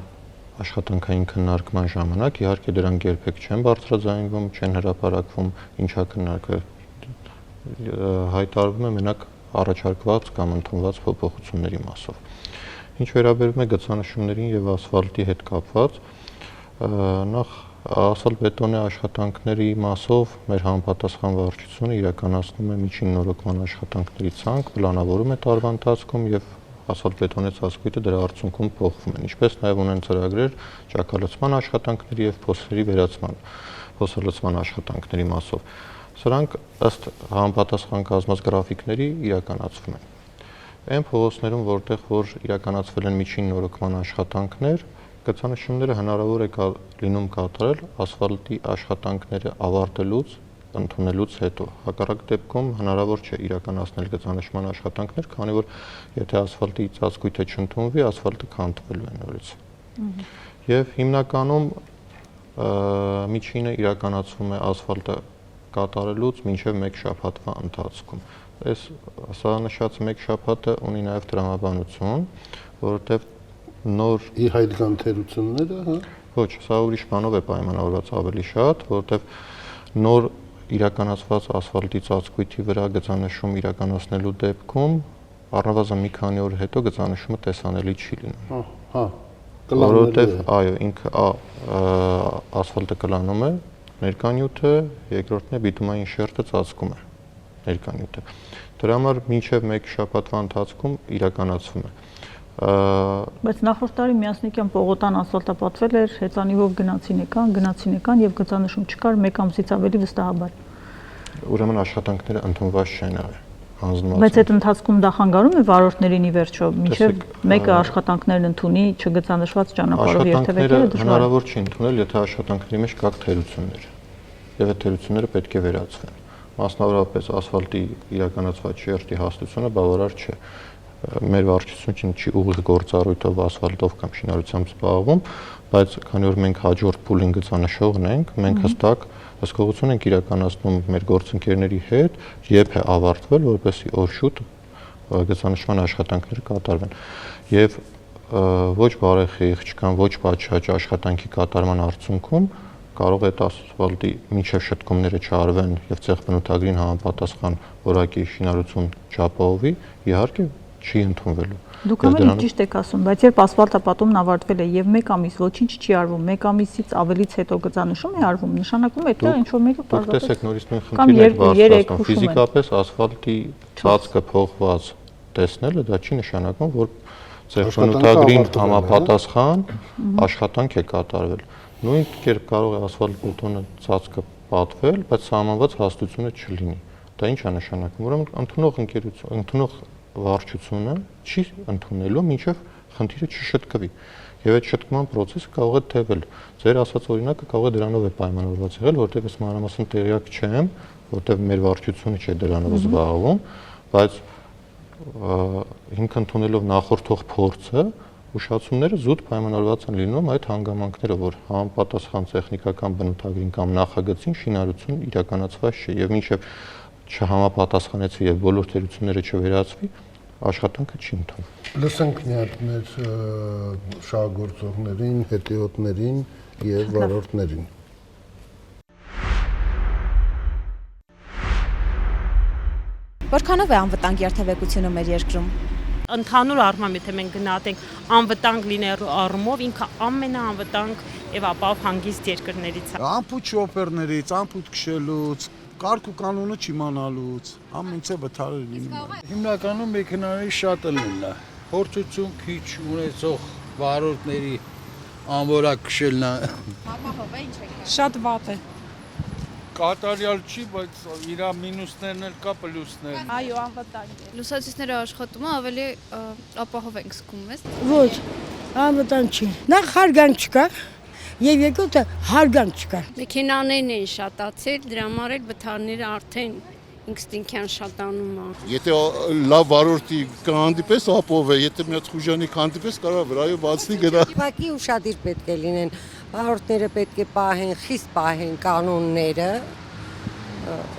աշխատանքային քննարկման ժամանակ, իհարկե դրանք երբեք չեն բարձրաձայնվում, չեն հրապարակվում, ինչա քննարկվել հայտարարվում է մենակ առաջարկված կամ ընդունված փոփոխությունների մասով։ Ինչ վերաբերում է գծանշումներին եւ ասֆալտի հետ կապված, նախ ասֆալտբետոնե աշխատանքների մասով մեր համապատասխան վարչությունը իրականացնում է միջին նորոգման աշխատանքների ցանկ, պլանավորում է տարվա ընթացքում եւ ասֆալտբետոնե ծածկույթը դրա արդյունքում փոխվում են, ինչպես նաեւ ունեն ծրագրեր ճակալացման աշխատանքների եւ փոսերի վերացման, փոսալցման աշխատանքների մասով։ Սրանք ըստ համապատասխան կազմած գրաֆիկների իրականացվում են։ Այն փողոցներում, որտեղ որ իրականացվել են միջին նորոգման աշխատանքներ, գծանշումները հնարավոր է լինում կատարել ասֆալտի աշխատանքները ավարտելուց, ընդունելուց հետո։ Հակառակ դեպքում հնարավոր չէ իրականացնել գծանշման աշխատանքներ, քանի որ եթե ասֆալտի ծածկույթը չընդունվի, ասֆալտը քանդվելու է նորից։ Եվ հիմնականում միջինը իրականացվում է ասֆալտը կատարելուց մինչև 1 շաբաթվա ընթացքում։ Այս սա նշած 1 շաբաթը ունի նաև տրամաբանություն, որովհետև նոր իր հայկական թերությունները, հա։ Ոչ, սա ուրիշ բանով է պայմանավորված ավելի շատ, որովհետև նոր իրականացված ասֆալտի ծածկույթի վրա գծանշում իրականացնելու դեպքում առնվազն մի քանի օր հետո գծանշումը տեսանելի չի լինում։ Հա, որովհետև այո, ինքը ասֆալտը կլանում է ներկանյութը, երկրորդն է բիտումային շերտը ծածկում է ներկանյութը։ Դրա համար մինչև 1 շաբաթվա ընթացքում իրականացվում է։ Բայց նախորդ տարի Միասնիկյան պողոտան ասֆալտապատվել էր, հեծանիվով գնացին եկան եւ գծանշում չկար 1 ամսից ավելի վստահաբար։ Ուրեմն աշխատանքները ընդունված չեն արել։ Բայց այդ ընթացքում դա խանգարում է վարորդներին ի վերջո, մինչև մեկը աշխատանքներն ընդունի, չգծանշված ճանապարհով երթևեկելը դժվար է։ Հնարավոր չի ընդունել, եթե աշխատանքների մեջ կա թերություններ։ Եվ այդ թերությունները պետք է վերացվեն։ Մասնավորապես ասֆալտի իրականացված շերտի հաստությունը բավարար չէ։ Մեր վարչությունը չի ուղիղ գործառույթով ասֆալտով կամ շինարարությամբ զբաղվում, բայց քանի որ մենք հաջորդ փուլին գծանշողն ենք, մենք հստակ հսկողություն ենք իրականացնում մեր գործընկերների հետ, երբ է ավարտվել, որպեսզի օր շուտ գծանշման աշխատանքները կատարվեն։ Եվ ոչ բարեխիղճ կամ ոչ պատշաճ աշխատանքի կատարման արդյունքում կարող է ասֆալտի միջև շտկումները չարվեն եւ ցեղբնութագրին համապատասխան որակի շինարարություն չապահովի, իհարկե չի ընդունվելու։ Դուք ամենից ճիշտ եք ասում, բայց երբ ասֆալտապատումն ավարտվել է եւ 1 ամիս ոչինչ չի արվում, 1 ամիսից ավելից հետո գծանշում է արվում, նշանակում է դա ինչ որ մեկը պարզապես տեսեք նորից նույն խնդիրը բարձրացնում։ Ֆիզիկապես ասֆալտի ծածկը փոխված տեսնելը դա չի նշանակում, որ ցեղբնութագրին համապատասխան աշխատանք է կատարվել։ Նույն կերպ կարող է ասֆալտբետոնը ծածկը պատվել, բայց սահմանված հաստությունը չլինի։ Դա ինչ է նշանակում, ուրեմն ընդունող վարչությունը չի ընդունելու մինչև խնդիրը չշտկվի։ Եվ այդ շտկման process-ը կարող է տևել։ Ձեր ասած օրինակը կարող է դրանով է պայմանավորված եղել, որտեղ ես մանրամասն տեղյակ չեմ, որտեղ մեր վարչությունը չէ դրանով զբաղվում, բայց հիմք ընդունելով նախորդող փորձը, ուշացումները զուտ պայմանավորված են լինում այդ հանգամանքները, որ համապատասխան տեխնիկական բնութագրին կամ նախագծին շինարարություն իրականացված չէ, եւ մինչեւ չհամապատասխանեցվի եւ բոլոր թերությունները չվերացվի, աշխատանքը չի ընթանում։ Լսենք մի հատ մեր շահագործողներին, հետիոտներին եւ վարորդներին։ Որքանով է անվտանգ երթևեկությունը մեր երկրում։ Ընդհանուր առմամբ եթե մենք գնահատենք անվտանգ լինելու առումով ինքը ամենաանվտանգ եւ ապահով հանգիստ երկրներից է։ Անփույթ շոֆերներից, անփույթ քշելուց, կարգ ու կանոնը չիմանալուց, ամենից է վթարը լինում։ Հիմնականում մեքենաների շատլն է։ Փորձություն քիչ ունեցող վարորդների անորակ քշելն է։ Ապահով է, ինչ է։ Շատ վատ է։ Կատարյալ չի, բայց իր մինուսներն էլ կա, պլյուսներ։ Այո, անվտանգ է։ Լուսացուցիչների աշխատումը ավելի ապահով ենք զգում, ես։ Ոչ, անվտանգ չի։ Նախ հարգանք չկա, եւ երկրորդը հարգանք չկա։ Մեքենաներն են շատացել, դրա համար էլ վթարները արդեն ինստինկտիվ շատանում է։ Եթե լավ վարորդի կհանդիպես ապով է, եթե մի հատ խուժանի կհանդիպես կարող վրայով բացնի գնա։ Ուղղակի ուշադիր պետք է լինեն, վարորդները պետք է պահեն, խիստ պահեն կանոնները,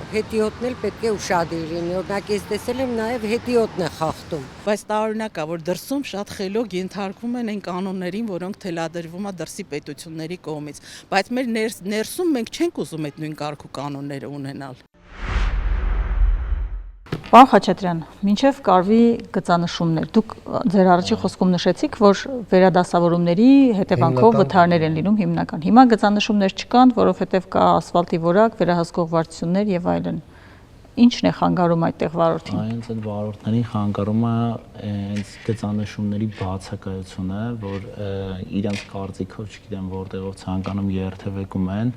հետիոտն էլ պետք է ուշադիր լինի, օրինակ ես տեսել եմ նաև հետիոտն է խախտում։ Բայց տարօրինակ է, որ դրսում շատ խելոք ենթարկվում են այն կանոններին, որոնք թելադրվում է դրսի պետությունների կողմից, բայց մեր ներսում մենք չենք ուզում այդ նույն կարգ ու կանոնները ունենալ։ Պարոն Խաչատրյան, մինչև կարվի գծանշումներ, դուք ձեր առաջի խոսքում նշեցիք, որ վերադասավորումների հետևանքով վթարներ են լինում հիմնական։ Հիմա գծանշումներ չկան, որովհետև կա ասֆալտի որակ, վերահսկող վարչություններ եւ այլն։ Ինչն է խանգարում այդտեղ վարորդին։ Այնց այդ վարորդներին խանգարում է այնց գծանշումների բացակայությունը, որ իրենց կարծիքով, չգիտեմ, որտեղով ցանկանում երթևեկում են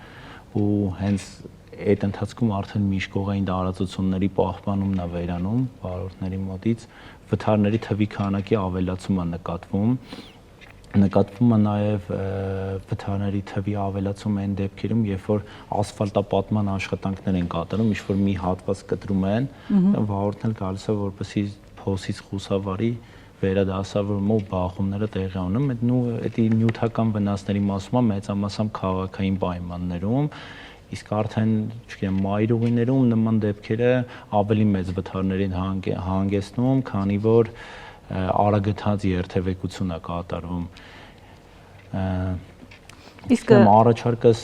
ու հենց այդ ընթացքում արդեն միջկողային տարածությունների պահպանումն է վերանում վարորդների մոտից, վթարների թվի քանակի ավելացում է նկատվում։ Նկատվում է նաև վթարների թվի ավելացում այն դեպքերում, երբ որ ասֆալտապատման աշխատանքներ են կատարում, ինչ-որ մի հատված կտրում են, վարորդն էլ գալիս է որպեսզի փոսից խուսավարի վերադասավորումը ու բախումները տեղի ունեն, այդ նյութական վնասների մասում է մեծամասամբ քաղաքային պայմաններում, իսկ արդեն, չգիտեմ, մայրուղիներում նման դեպքերը ավելի մեծ վթարներին հանգեցնում, քանի որ արագընթաց երթևեկություն է կատարվում։ Իսկ առաջարկս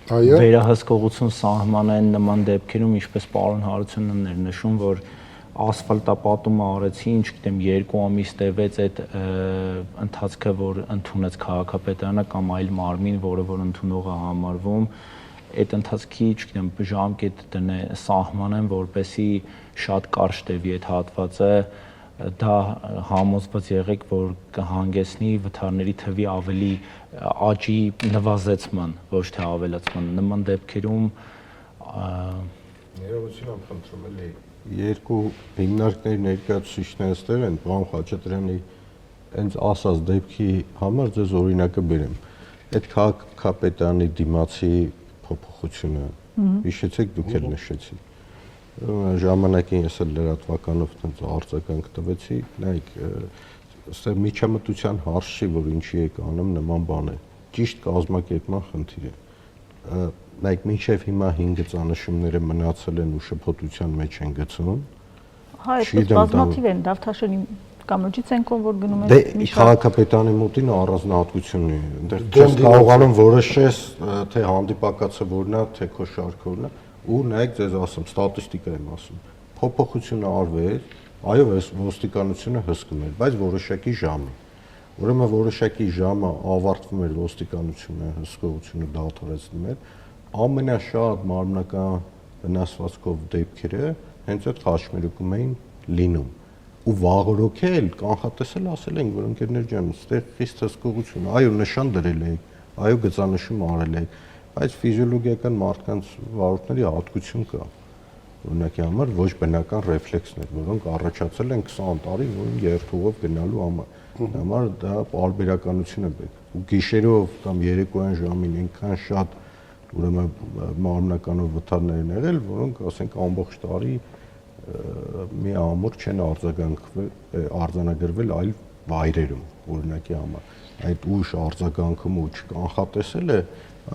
վերահսկողություն սահմանեն նման դեպքերում, ինչպես պարոն Հարությունյանն էր նշում, որ ասֆալտապատումը արեցի, չգիտեմ, 2 ամիս տևեց այդ ընթացքը, որ ընդունեց քաղաքապետարանը կամ այլ մարմին, որը որ ընդունողը համարվում, այդ ընթացքի, չգիտեմ, ժամկետ սահմանեն, որպեսզի շատ կարճ տևի այդ հատվածը, դա համոզված եղեք, որ կհանգեցնի վթարների թվի ավելի աճի նվազեցման, ոչ թե ավելացման։ Նման դեպքերում ներողություն եմ խնդրում, էլի երկու հիմնարկների ներկայացուցիչները այստեղ են, պարոն Խաչատրյանի հենց ասած դեպքի համար ձեզ օրինակը բերեմ։ Այդ քաղաքապետարանի դիմացի փոփոխությունը հիշեցեք, դուք էլ նշեցիք։ Ժամանակին ես էլ լրատվականով տենց արձագանք տվեցի, նայեք, այստեղ միջամտության հարց չի, որ ինչի եք անում նման բաներ։ Ճիշտ կազմակերպման խնդիր է։ Նայեք, մինչև հիմա 5 գծանշումները մնացել են ու շփոթության մեջ են գցում։ Հա, այդպես բազմաթիվ են, Դավթաշենի կամրջից են կողմ, որ գնում են։ Դե քաղաքապետարանի մոտին առանձնահատկություն ունի։ Այնտեղ չես կարողանում որոշես, թե հանդիպակացը որն է, թե քո շարքը որն է, ու նայեք, ձեզ ասեմ, ստատիստիկա եմ ասում։ Փոփոխությունը արվեց, այո, ոստիկանությունը հսկում էր, բայց որոշակի ժամի։ Ուրեմն որոշակի ժամը ավարտվում էր ոստիկանությունը, հսկողությունը դադարեցնում էր, ամենաշատ մարմնական վնասվածքով դեպքերը հենց այդ խաչմերուկում էին լինում։ Ու վաղորոքել, կանխատեսել ասել ենք, որ ընկերներ ջան, այստեղ խիստ հսկողություն, այո, նշան դրել եք, այո, գծանշում արել եք, բայց ֆիզիոլոգիական մարդկանց վարորդների հատկություն կա։ օրինակի համար ոչ բնական ռեֆլեքսներ, որոնք առաջացել են 20 տարի նույն երթուղով գնալու համար դա պարբերականություն է պետք։ Ու գիշերով կամ երեկոյան ժամին այնքան շատ ուրեմն մարմնականով վթարներ են եղել, որոնք ասենք ամբողջ տարի մի ամուր չեն արձանագրվել այլ վայրերում, օրինակի համար։ Այդ ուշ արձագանքում ու չկանխատեսելը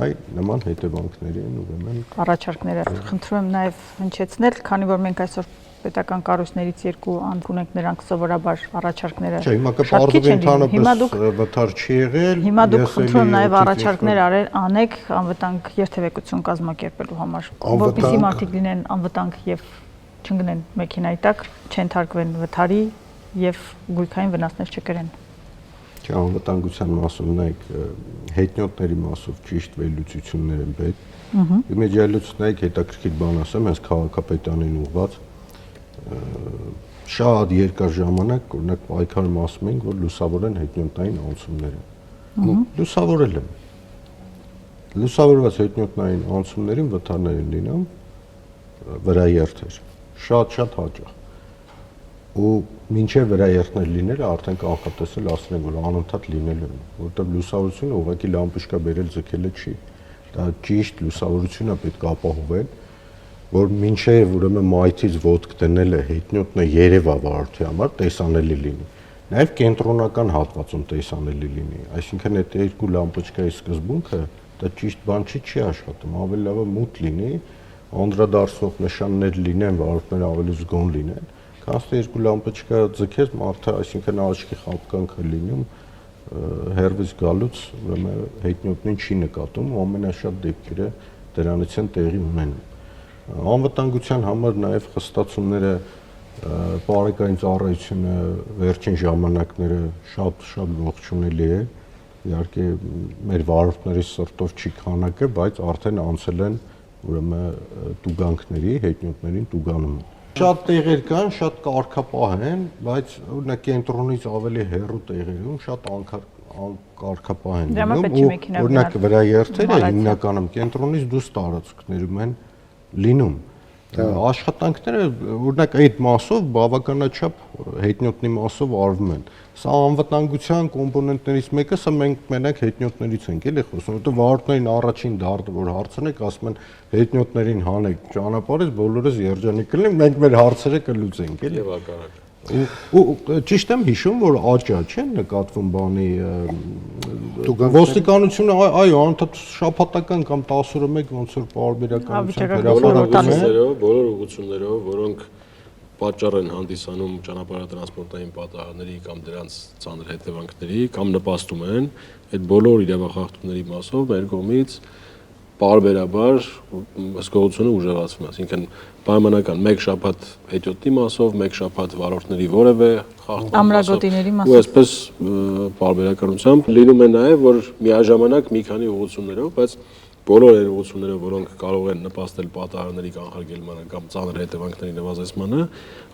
այ նման հետևանքների են ուրեմն առաջարկները խնդրում եմ նաև հնչեցնել, քանի որ մենք այսօր պետական կառույցներից երկու անձ ունենք, նրանք սովորաբար առաջարկները չէ, հիմա կպարզվի ընդհանրապես վթար չի եղել։ Հիմա դուք խնդրում եմ նաև առաջարկներ անեք անվտանգ երթևեկություն կազմակերպելու համար, որպեսզի մարդիկ լինեն անվտանգ եւ չընկնեն մեքենայի տակ, չընթարկվեն վթարի եւ գույքային վնասներ չկրեն։ Չէ, անվտանգության մասում նայեք հետնյոտների մասով ճիշտ վերլուծություններ են պետք։ Իմիջիալից նայեք հետաքրքիր բան ասեմ, հենց քաղաքապետանին ուղղված շատ երկար ժամանակ օրինակ պայքարում ասում են, որ լուսավորեն հետնյոտային անցումները։ Լուսավորել են։ Լուսավորված հետնյոտային անցումներին վթարներ են լինում վրաերթեր։ Շատ հաճախ։ Ու մինչև վրաերթներ լինելը արդեն կանխատեսել ասել են, որ անընդհատ լինելու են, որովհետև լուսավորությունը ուղղակի լամպուշկա բերել ձգելը չի։ Դա ճիշտ լուսավորությունը պետք է ապահովել, որ մինչև ուրեմն մայթից ոտք դնելը հետնյոտնը երևա վարորդի համար տեսանելի լինի։ Նաև կենտրոնական հատվածում տեսանելի լինի։ Այսինքն այդ երկու լամպոչկայի սկզբունքը դա ճիշտ բան չի աշխատում, ավելի լավ է մութ լինի, անդրադարձնող նշաններ լինեն, վարորդները ավելի զգոն լինեն, քան թե երկու լամպոչկա ձգես մարդը, այսինքն աչքի խապկանքը լինում հերվից գալուց ուրեմն հետնյոտնին չի նկատում, ամենաշատ դեպքերը դրանից են տեղի ունենում։ Անվտանգության համար նաև խստացումները բարեկային ծառայությունը վերջին ժամանակները շատ ողջունելի է։ Իհարկե մեր վարորդների սրտով չի քանակը, բայց արդեն անցել են ուրեմն տուգանքների, հետնյոտներին տուգանում։ Շատ տեղեր կան, շատ կարգապահ են, բայց օրինակ կենտրոնից ավելի հեռու տեղերում շատ անկարգապահ են լինում։ Օրինակ վրաերթերը հիմնականում կենտրոնից դուրս տարածքներում են լինում։ Աշխատանքները օրինակ այդ մասով բավականաչափ հետնյոտնի մասով արվում են։ Սա անվտանգության կոմպոնենտներից մեկը, սա մենք մենակ հետնյոտներից ենք էլի խոսում, որովհետև վարորդներին առաջին դարձ որ հարցնեք, ասում են հետնյոտներին հանեք ճանապարհից, բոլորս երջանիկ կլինենք, մենք մեր հարցերը կլուծենք, էլի։ Եվ հակառակը։ Ու ճիշտ եմ հիշում, որ աճա չէ նկատվում բանի ոստիկանությունը այո անընդհատ շաբաթական կամ 10 օրը մեկ ոնց որ պարբերականություն հրապարակում է բոլոր ուղղություններով, որոնք պատճառ են հանդիսանում ճանապարհատրանսպորտային պատահարների կամ դրանց ծանր հետևանքների կամ նպաստում են այդ բոլոր իրավախախտումների մասով մեր կողմից պարբերաբար հսկողությունը ուժեղացվում է, այսինքն պայմանական մեկ շաբաթ հետյոտնի մասով, մեկ շաբաթ վարորդների որևէ ամրագոտիների մասով։ Ու այսպես պարբերականությամբ լինում է նաև, որ միաժամանակ մի քանի ուղղություններով, բայց բոլոր այն ուղղությունները, որոնք կարող են նպաստել պատահարների կանխարգելմանը կամ ծանր հետևանքների նվազեցմանը,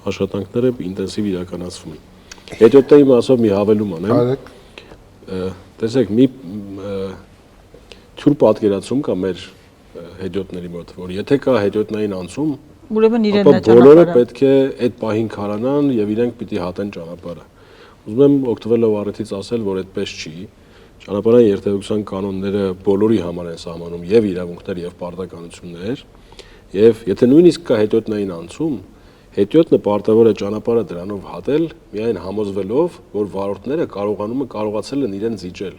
աշխատանքները ինտենսիվ իրականացվում են։ Հետյոտնի մասով մի հավելում անեմ։ Տեսեք, մի թյուր պատկերացում կա մեր հետյոտների մոտ, որ եթե կա հետյոտնային անցում, ուրեմն իրենն է ճանապարհը։ Բոլորը պետք է այդ պահին քարանան եւ իրենք պիտի հատեն ճանապարհը։ Ուզում եմ օգտվելով առիթից ասել, որ այդպես չի։ Ճանապարհային երթևեկության կանոնները բոլորի համար են սահմանում եւ իրավունքներ եւ պարտականություններ, եւ եթե նույնիսկ կա հետյոտնային անցում, հետյոտնը պարտավոր է ճանապարհը դրանով հատել, միայն համոզվելով, որ վարորդները կարողացել են իրեն զիջել,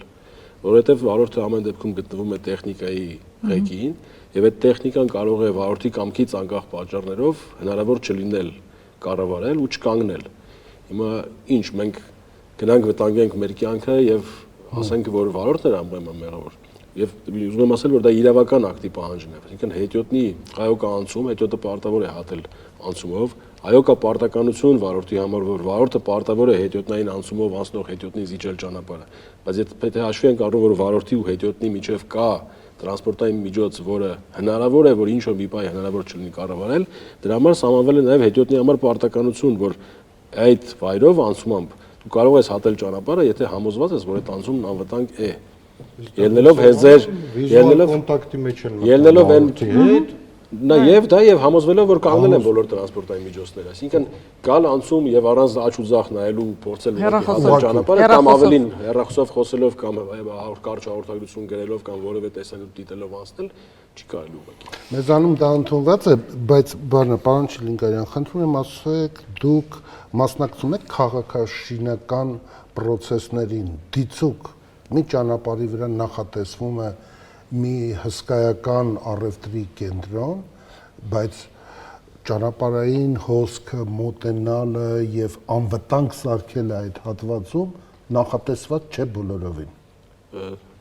որովհետեւ վարորդը ամեն դեպքում գտնվում է տեխնիկայի ղեկին, եւ այդ տեխնիկան կարող է վարորդի կամքից անկախ պատճառներով հնարավոր չլինել կառավարել ու չկանգնել։ Հիմա ինչ մենք գնանք վտանգենք մեր կյանքը եւ ասենք որ վարորդն է ամբողջ մեղավոր։ Եվ ուզում եմ ասել, որ դա իրավական ակտի պահանջն է, այսինքն հետյոտնի այո կա անցում, հետյոտը պարտավոր է հատել անցումով, այո կա պարտականություն վարորդի համար, որ վարորդը պարտավոր է հետյոտնային անցումով անցնող հետյոտնի զիջել ճանապարհը, բայց եթե հաշվի ենք առնում, որ վարորդի ու հետյոտնի միջև կա տրանսպորտային միջոց, որը հնարավոր է, որ ինչ-որ մի պահ հնարավոր չլինի կառավարել, դրա համար սահմանվել է նաև հետյոտնի համար պարտականություն, որ այդ վայրով անցումամբ դու կարող ես հատել ճանապարհը, եթե համոզված ես, որ այդ անցումն անվտանգ է։ Ելնելով հեզ ձեր կոնտակտի մեջ են մտնում հետ, Նաև դա եւ համոզվելով որ կանգնել են բոլոր տրանսպորտային միջոցները, այսինքն գալ անցում եւ առանց աչ ու ձախ նայելու փորձել հասնել ճանապարհը կամ ավելին հեռախոսով խոսելով կամ կարճ հաղորդագրություն գրելով կամ որևէ տեսանյութ դիտելով անցնել չի կարելի ուղղակի։ Մեզանում դա ընդունված է, բայց պարոն Շիլինգարյան, խնդրում եմ ասեք, դուք մասնակցում եք քաղաքաշինական process-ներին, դիցուք մի ճանապարհի վրա նախատեսվում է մի հսկայական առևտրի կենտրոն, բայց ճանապարհային հոսքը մոտենալը եւ անվտանգ սարքելը այդ հատվածում նախատեսված չէ բոլորովին։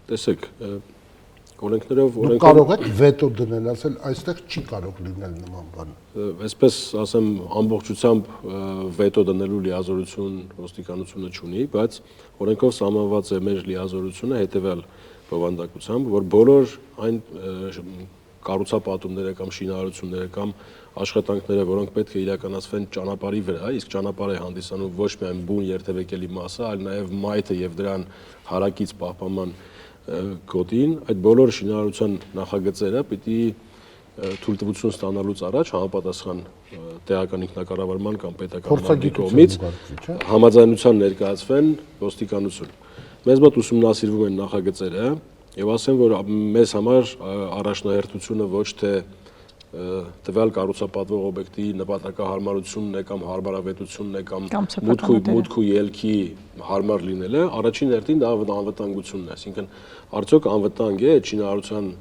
Տեսեք, օրենքներով Դուք կարող եք վետո դնել, ասել այստեղ չի կարող լինել նման բան։ Այսպես ասեմ, ամբողջությամբ վետո դնելու լիազորություն ոստիկանությունը չունի, բայց օրենքով սահմանված է մեր լիազորությունը հետեւյալ բովանդակությամբ, որ բոլոր այն կառուցապատումները կամ շինարարությունները կամ աշխատանքները, որոնք պետք է իրականացվեն ճանապարհի վրա, իսկ ճանապարհը հանդիսանում ոչ միայն բուն երթևեկելի մասը, այլ նաև մայթը եւ դրան հարակից պահպանման գոտին, այդ բոլոր շինարարության նախագծերը պիտի թույլտվություն ստանալուց առաջ համապատասխան տեղական ինքնակառավարման կամ պետական բաժնի կողմից համաձայնության ներկայացվեն ոստիկանություն։ Մեզ մոտ ուսումնասիրվում են նախագծերը եւ ասեմ, որ մեզ համար առաջնահերթությունը ոչ թե տվյալ կառուցապատվող օբյեկտի նպատակահարմարությունն է կամ հարմարավետությունն է կամ մուտք ու ելքի հարմար լինելը, առաջին հերթին դա անվտանգությունն է, այսինքն արդյոք անվտանգ է շինարարության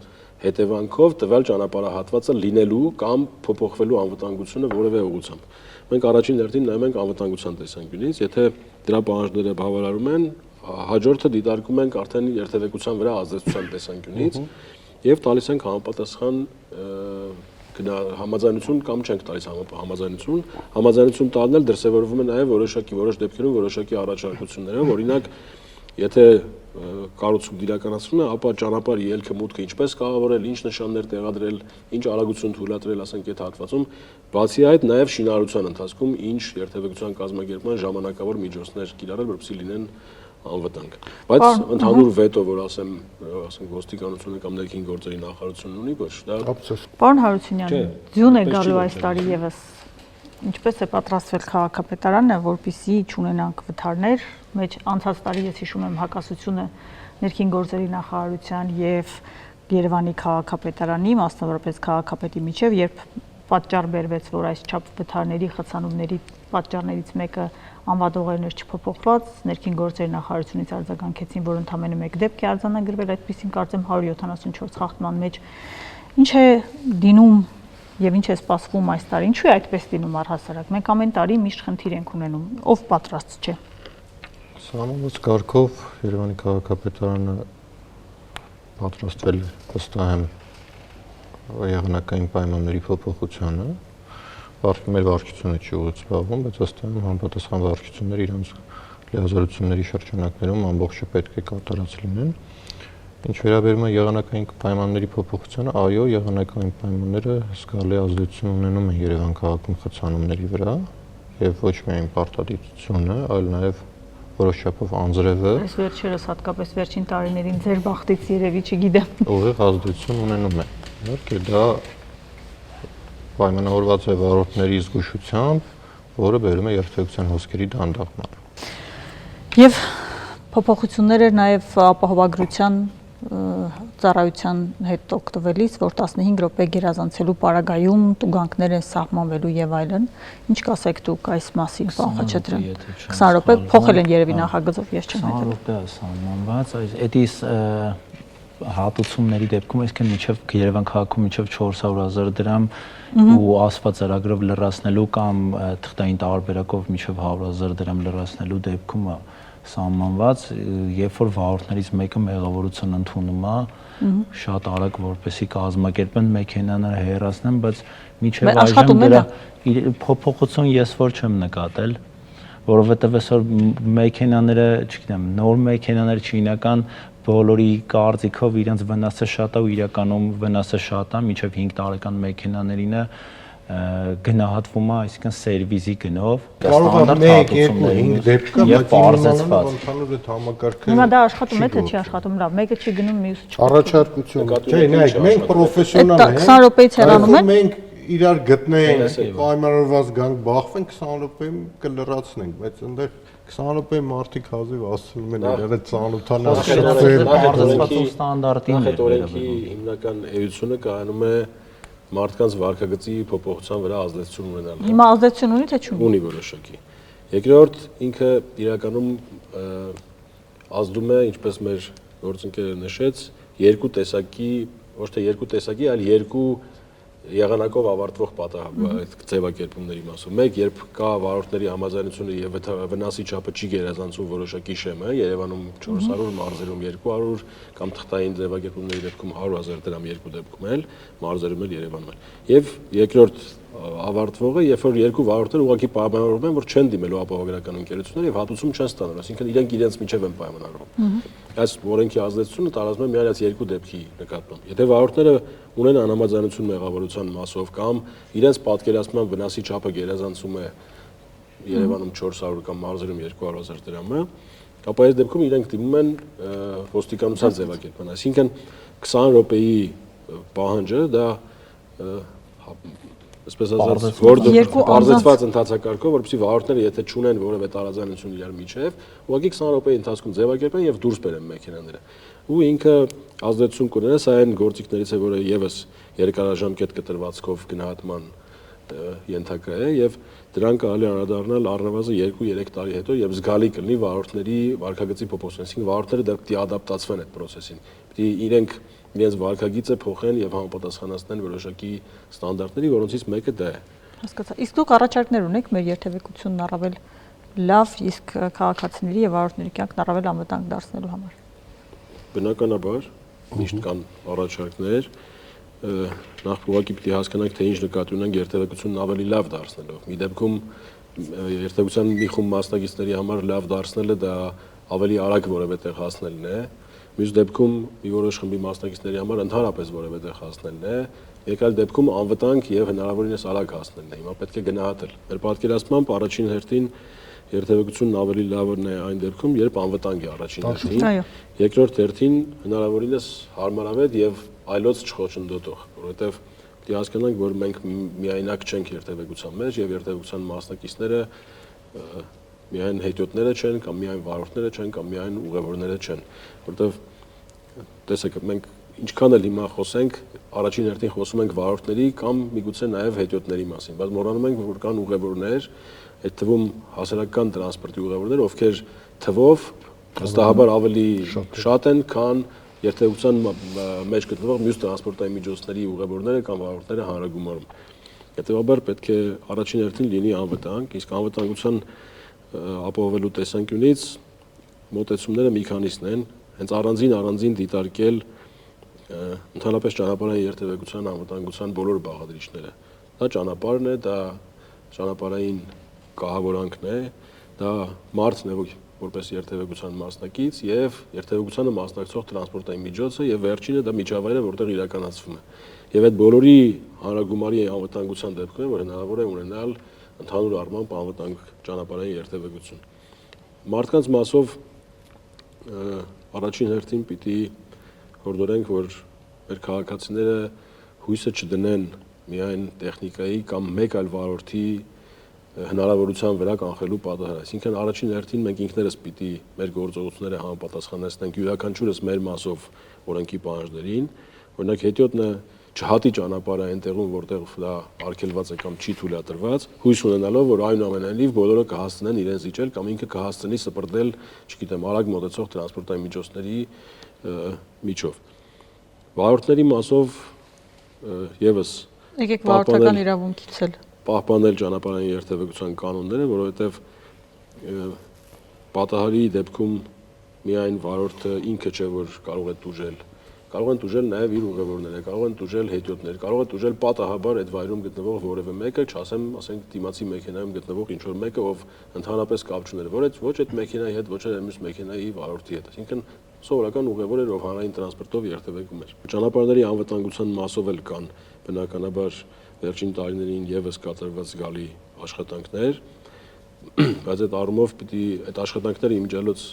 հետևանքով տվյալ ճանապարհահատվածը լինելու կամ փոփոխվելու անվտանգությունը որևէ ուղղությամբ։ Մենք առաջին հերթին նայում ենք անվտանգության տեսանկյունից, եթե դրա պահանջները բավարարում են, հաջորդը դիտարկում ենք արդեն երթևեկության վրա ազդեցության տեսանկյունից եւ տալիս ենք համապատասխան համաձայնություն կամ չենք տալիս համաձայնություն տալնել դրսևորվում է նաեւ որոշ դեպքերում որոշակի առաջարկություններով, օրինակ եթե կառուցում իրականացվում է, ապա ճանապարհի ելքը մուտքը ինչպես կառավարել, ինչ նշաններ տեղադրել, ինչ արագություն թույլատրել, ասենք այդ հատվածում, բացի այդ նաև շինարարության ընթացքում ինչ երթևեկության կազմակերպման ժամանակավոր միջոցներ կիրառել, որպեսզի լինեն անվտանգ։ Բայց ընդհանուր վետո, որ ասենք ոստիկանությունը կամ ներքին գործերի նախարարությունն ունի, ոչ, դա Պարոն Հարությունյան, ձյուն է գալու այս տարի եւս ինչպես է պատրաստվել քաղաքապետարանը, որպեսզի չունենանք վթարներ, մեջ անցած տարի ես հիշում եմ հակասությունը ներքին գործերի նախարարության եւ Երևանի քաղաքապետարանի, մասնավորապես քաղաքապետի միջև, երբ պատճառ բերվեց, որ այս չափ վթարների, խցանումների պատճառներից մեկը անվադողերն էր չփոփոխված, ներքին գործերի նախարարությունից արձագանքեցին, որ ընդամենը մեկ դեպք է արձանագրվել, այդպեսին կարծեմ 174 խախտման մեջ։ Ինչ է դինում եւ ինչ է սպասվում այս տարի, ինչու է այդպես լինում առհասարակ։ Մենք ամեն տարի միշտ խնդիր ենք ունենում, ով պատրաստ չէ։ Սահմանված կարգով Երևանի քաղաքապետարանը պատրաստվել է ըստ եղանակային պայմանների փոփոխությանը, մեր վարչությունը չի ուղղակի զբաղվում, բայց ըստ այդմ համապատասխան վարչությունները իրենց լիազորությունների շրջանակներում ամբողջը պետք է կատարած լինեն։ Ինչ վերաբերում է եղանակային պայմանների փոփոխությանը, այո, եղանակային պայմանները զգալի ազդեցություն ունենում են Երևան քաղաքում խցանումների վրա եւ ոչ միայն պարտադիտությունը, այլ նաեւ որոշ չափով անձրևը։ Այս վերջերս հատկապես վերջին տարիներին ձեր բախտից երևի չգիտեմ։ Ուղիղ ազդեցություն ունենում է։ Իհարկե դա պայմանավորված է վարորդների զգուշությամբ, որը բերում է երթևեկության հոսքերի դանդաղման։ Եվ փոփոխությունները նաև ապահովագրության ծառայության հետ օգտվելիս, որ 15 րոպե գերազանցելու պարագայում տուգանքներ են սահմանվելու եւ այլն։ Ինչ կասեք դուք այս մասին, պարոն Խաչատրյան։ 20 րոպե փոխել են երևի նախագծով, ես չեմ հետևել։ 20 րոպե սահմանված, այդիս հատուցումների դեպքում այսքան միջև Երևան քաղաքում միջև 400,000 դրամ ու ասված ծրագրով լրացնելու կամ թղթային տարբերակով միջև 100,000 դրամ լրացնելու դեպքում սահմանված, երբ որ վարորդներից մեկը մեղավորություն ընդունում է, շատ արագ որպեսի կազմակերպեն մեքենաները հեռացնեն, բայց միջև այժմ դրա փոփոխություն ես որ չեմ նկատել, որովհետև այսօր մեքենաները, չգիտեմ, նոր մեքենաները չինական բոլորի կարծիքով իրենց վնասը շատ է ու իրականում վնասը շատ է, մինչև 5 տարեկան մեքենաներինը գնահատվում է, այսինքն սերվիզի գնով, կարող է 1-2-5 դեպք կա, եւ բարձրացված։ Ընդհանուր այդ համակարգը Հիմա դա աշխատում է, թե չի աշխատում, լավ, մեկը չի գնում, մյուսը չի։ Առաջարկություն։ Չէ, նայեք, մենք պրոֆեսիոնալ ենք։ 20 րոպեից հեռանում են։ Մենք իրար գտնենք, պայմանավորված գանք բախվենք 20 րոպեում կլրացնենք, բայց այնտեղ 20 րոպեում մարդիկ հազիվ ասում են իրար ծանոթանալ, շփվել, բարձրացված ստանդարտին է։ Օրենքի հիմնական էությունը կայանում է մարդկանց վարքագծի փոփոխության վրա ազդեցություն ունենալը։ Հիմա ազդեցություն ունի թե չունի։ Ունի որոշակի։ Երկրորդ ինքը իրականում ազդում է, ինչպես մեր գործընկերը նշեց, երկու տեսակի, ոչ թե երկու տեսակի, այլ երկու եղանակով ավարտվող այդ ձևակերպումների մասով։ Մեկ, երբ կա վարորդների համաձայնությունը եւ վնասի չափը չի գերազանցում որոշակի շեմը, Երևանում 400, մարզերում 200 կամ թղթային ձևակերպումների դեպքում 100,000 դրամ երկու դեպքում էլ, մարզերում էլ Երևանում էլ։ Եվ երկրորդ ավարտվողը, երբ որ երկու վարորդներ ուղղակի պայմանավորվում են, որ չեն դիմելու ապահովագրական ընկերությունները եւ հատուցում չեն ստանալու, այսինքն իրենք իրենց միջև են պայմանավորվում։ Այս օրենքի ազդեցությունը տարածվում է միայն այս երկու դեպքի նկատմամբ։ Եթե վարորդները ունեն անհամաձայնություն մեղավորության մասով կամ իրենց պատկերացման վնասի չափը գերազանցում է Երևանում 400 կամ մարզերում 200,000 դրամը, ապա այս դեպքում իրենք դիմում են ոստիկանության ձևակերպման, այսինքն 20 րոպեի պահանջը դա այսպես ասած բարձրացված ընթացակարգով, որովհետեւ վարորդները եթե չունեն որևէ տարաձայնություն իրար միջև, ուղղակի 20 րոպեի ընթացքում ձևակերպեն եւ դուրս բերեն մեքենաները։ Ու ինքը ազդեցություն կունենա, սա այն գործիքներից է, որը եւս երկարաժամկետ կտրվածքով գնահատման ենթակա է եւ դրան կարելի է անդրադառնալ առնվազն 2-3 տարի հետո եւ զգալի կլինի վարորդների վարքագծի փոփոխություն, այսինքն վարորդները դա պիտի ադապտացվեն այդ process-ին։ Պիտի իրենք իրենց վարքագիծը փոխեն եւ համապատասխանացնեն որոշակի ստանդարտների, որոնցից մեկը դա է։ Հասկացա։ Իսկ դուք առաջարկներ ունեք մեր երթևեկությունն առավել լավ, իսկ քաղաքացիների եւ վարորդների կյանքն առավել անվտանգ դարձնելու համար։ Բնականաբար միշտ կան առաջարկներ, նախ ուղղակի պիտի հասկանանք, թե ինչ նկատի ունենք երթևեկությունն ավելի լավ դարձնելով։ Մի դեպքում երթևեկության մի խումբ մասնակիցների համար լավ դարձնելը դա ավելի արագ որևէ տեղ հասնելն է։ Մյուս դեպքում մի որոշ խմբի մասնակիցների համար ընդհանրապես որևէ տեղ հասնելն է, մեկ այլ դեպքում անվտանգ եւ հնարավորինս արագ հասնելն է։ Հիմա պետք է գնահատել։ Մեր պատկերացմամբ առաջին հերթին երթևեկությունն ավելի լավն է այն դեպքում, երբ անվտանգ է առաջին հերթին։ Երկրորդ հերթին հնարավորինս հարմարավետ եւ այլոց չխոչընդոտող, որովհետեւ պիտի հասկանանք, որ մենք միայնակ չենք երթևեկության մեջ եւ երթևեկության մասնակիցները միայն հետիոտները չեն կամ միայն վարորդները չեն կամ միայն ուղևորները չեն, որովհետեւ տեսեք, մենք ինչքան էլ հիմա խոսենք, առաջին հերթին խոսում ենք վարորդների կամ միգուցե նաեւ հետիոտների մասին, բայց մոռանում ենք, որ կան ուղևորներ, այդ թվում հասարակական տրանսպորտի ուղևորներ, ովքեր թվով վստահաբար ավելի շատ են, քան երթևեկության մեջ գտնվող մյուս տրանսպորտային միջոցների ուղևորները կամ վարորդները հանրագումարում։ Հետևաբար պետք է առաջին հերթին լինի անվտանգ, իսկ անվտանգության ապահովելու տեսանկյունից մոտեցումները մի քանիսն են, հենց առանձին դիտարկել ընդհանրապես ճանապարհային երթևեկության անվտանգության բոլոր բաղադրիչները։ Դա ճանապարհն է, դա ճանապարհային կահավորանքն է, դա մարդն է, որպես երթևեկության մասնակից եւ երթևեկությանը մասնակցող տրանսպորտային միջոցը եւ վերջինը դա միջավայրը, որտեղ իրականացվում է։ Եվ այդ բոլորի հանրագումարի անվտանգության դեպքում է, որ հնարավոր է ունենալ ընդհանուր առմամբ անվտանգ ճանապարհային երթևեկություն։ Մարդկանց մասով առաջին հերթին պիտի հորդորենք, որ մեր քաղաքացիները հույսը չդնեն միայն տեխնիկայի կամ մեկ այլ վարորդի հնարավորության վրա կանխելու պատահար։ Այսինքն առաջին հերթին մենք ինքներս պիտի մեր գործողությունները համապատասխանեցնենք յուրաքանչյուրս մեր մասով օրենքի պահանջներին, օրինակ հետիոտնը չհատի ճանապարհը այնտեղում, որտեղ դա արգելված է կամ չի թույլատրված, հույս ունենալով, որ այնուամենայնիվ բոլորը կհասցնեն իրենց իջել կամ ինքը կհասցնի սպրտել, չգիտեմ, արագ մոտեցող տրանսպորտային միջոցների միջով։ Վարորդների մասով եւս եկեք վարորդական իրավունքից էլ պահպանել ճանապարհային երթևեկության կանոնները, որովհետև պատահարի դեպքում միայն վարորդը ինքը չէ, որ կարող է տուժել, կարող են տուժել նաև իր ուղևորները, կարող են տուժել հետիոտներ, կարող է տուժել պատահաբար այդ վայրում գտնվող որևէ մեկը, չասեմ, ասենք դիմացի մեքենայում գտնվող ինչ որ մեկը, ով ընդհանրապես կապ չուներ, ոչ այդ մեքենայի հետ, ոչ էլ մյուս մեքենայի վարորդի հետ, այսինքն սովորական ուղևոր էր, ով հանրային տրանսպորտով երթևեկում էր։ Ճանապարհների անվտանգության մասով էլ կան բնականաբար վերջին տարիներին եւս կատարված զգալի աշխատանքներ, բայց այդ առումով պիտի այդ աշխատանքները իմիջիալոց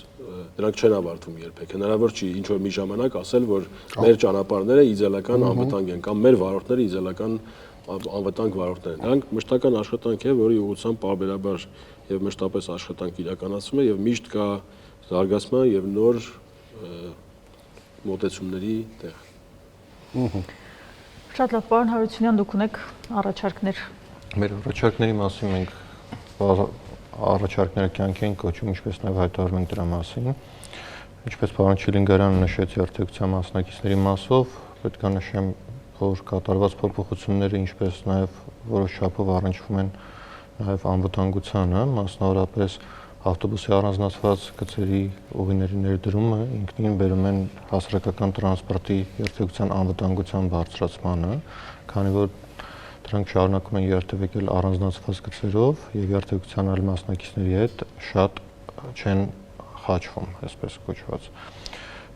դրանք չեն ավարտվում երբեք։ Հնարավոր չի ինչ որ մի ժամանակ ասել, որ մեր ճանապարհները իդեալական անվտանգ են կամ մեր վարորդները իդեալական անվտանգ վարորդներ են։ Դրանք մշտական աշխատանք է, որի ուղղությամբ պարբերաբար եւ մշտապես աշխատանք իրականացվում է եւ միշտ կա զարգացման եւ նոր մոտեցումների տեղ։ Շատ լավ, պարոն Հարությունյան, դուք ունեք առաջարկներ։ Մեր առաջարկների մասին մենք առաջարկները կյանքի են կոչում, ինչպես նաև հայտարարում ենք դրա մասին։ Ինչպես պարոն Չիլինգարյանը նշեց երթևեկության մասնակիցների մասով, պետք է նշեմ, որ կատարված փոփոխությունները, ինչպես նաև որոշ չափով առնչվում են նաև անվտանգությանը, մասնավորապես ավտոբուսի առանձնացված գծերի ուղիների ներդրումը ինքնին բերում են հասարակական տրանսպորտի երթևեկության անվտանգության բարձրացմանը, քանի որ դրանք շարունակում են երթևեկել առանձնացված գծերով եւ երթևեկության այլ մասնակիցների հետ շատ չեն խաչվում, այսպես կոչված։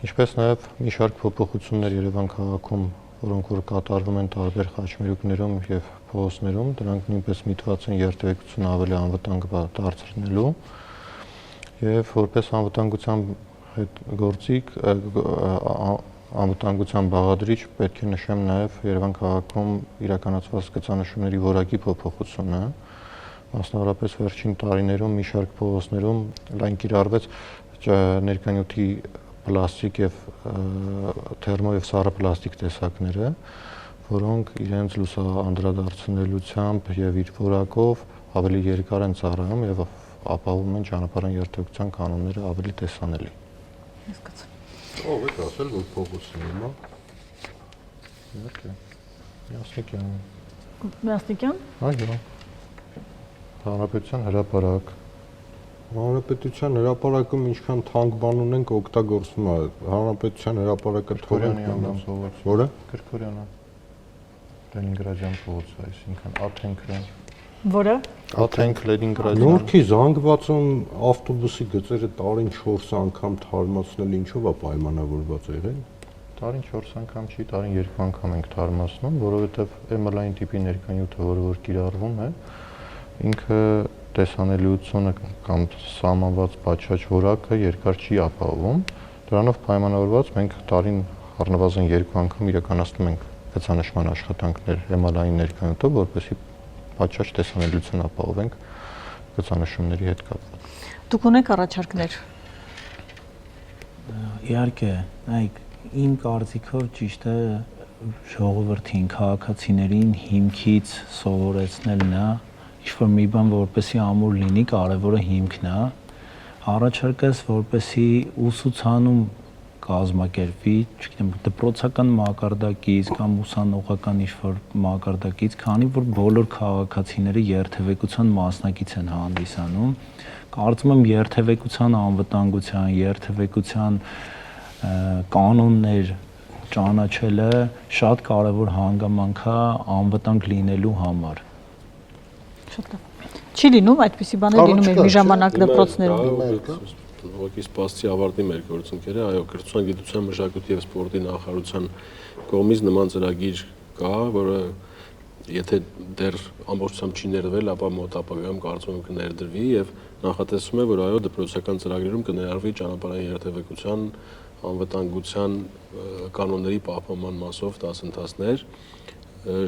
Ինչպես նաեւ մի շարք փոփոխություններ Երևան քաղաքում, որոնք որ կատարվում են տարբեր խաչմերուկներում եւ փողոցներում, դրանք նույնպես միտված են երթևեկությունը ավելի անվտանգ դարձնելու եւ որպես անվտանգության հետ գործիք անվտանգության բաղադրիչ պետք է նշեմ նաև Երևան քաղաքում իրականացված գծանշումների որակի փոփոխությունը, մասնավորապես վերջին տարիներում մի շարք փողոցներում լայն կիրառվեց ներկանյութի պլաստիկ եւ թերմո եւ սառը պլաստիկ տեսակները, որոնք իրենց լուսաանդրադարձնելությամբ եւ իր որակով ավելի երկար են ծառայում եւ ապահովում են ճանապարհային երթևեկության կանոնները ավելի տեսանելի։ Ով է ասել, որ փողոցներում է։ Իհարկե։ Միասնիկյան։ Միասնիկյան։ Այո։ Հանրապետության հրապարակ։ Հանրապետության հրապարակում ինչքան թանկ բան ունենք օգտագործվում է։ Հանրապետության հրապարակը թողնենք որը։ Գրգորյանը։ Լենինգրադյան փողոցը, այսինքն Աթենքը։ Որը։ Աթենք Լենինգրադյան։ Նորքի զանգվածում ավտոբուսի գծերը տարին 4 անգամ թարմացնել ինչով է պայմանավորված եղել։ Տարին 4 անգամ չի, տարին 2 անգամ ենք թարմացնում, որովհետև ML-ային տիպի ներկանյութը, որը որ կիրառվում է, ինքը տեսանելիությունը կամ սահմանված պատշաճ որակը երկար չի ապահովում։ Դրանով պայմանավորված մենք տարին առնվազն 2 անգամ իրականացնում ենք գծանշման աշխատանքներ ML-ային ներկանյութով, որպեսզի պատշաճ տեսանելիություն ապահովենք գծանշումների հետ կապված։ Դուք ունեք առաջարկներ։ Իհարկե, նայեք, իմ կարծիքով ճիշտ է ժողովրդին, քաղաքացիներին հիմքից սովորեցնելն է, ինչ-որ մի բան որպեսի ամուր լինի, կարևորը հիմքն է։ Առաջարկս որպեսի ուսուցանում կազմակերպվի, չգիտեմ, դպրոցական մակարդակից կամ ուսանողական ինչ-որ մակարդակից, քանի որ բոլոր քաղաքացիները երթևեկության մասնակից են հանդիսանում, կարծում եմ երթևեկության անվտանգության, երթևեկության կանոններ ճանաչելը շատ կարևոր հանգամանք է անվտանգ լինելու համար։ Շատ լավ։ Չի լինում այդպիսի բաներ լինում է մի ժամանակ դպրոցներում։ Ուղղակի սպասի ավարտի մեր գործընկերը, այո, կրթության, գիտության, մշակույթի եւ սպորտի նախարարության կողմից նման ծրագիր կա, որը եթե դեռ ամբողջությամբ չի ներդրվել, ապա մոտ ապագայում կարծում եմ կներդրվի եւ նախատեսվում է, որ այո, դպրոցական ծրագրերում կներառվի ճանապարհային երթևեկության անվտանգության կանոնների պահպանման մասով դասընթացներ։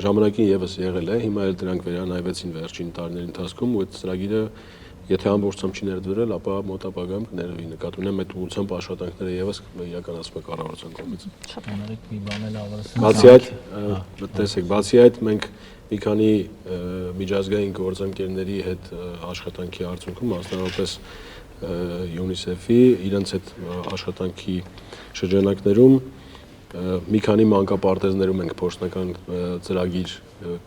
Ժամանակին եւս եղել է, հիմա էլ դրանք վերանայվեցին վերջին տարիների ընթացքում ու այդ ծրագիրը եթե ամբողջությամբ չի ներդրվել, ապա մոտ ապագայում կներդրվի։ Նկատի ունեմ այդ ուղղությամբ աշխատանքները եւս իրականացվում է կառավարության կողմից։ Շատ ներեք մի բան էլ ավելացնեմ։ Բացի այդ, տեսեք, բացի այդ մենք մի քանի միջազգային գործընկերների հետ աշխատանքի արդյունքում, մասնավորապես UNICEF-ի իրենց այդ աշխատանքի շրջանակներում մի քանի մանկապարտեզներում ենք փորձնական ծրագիր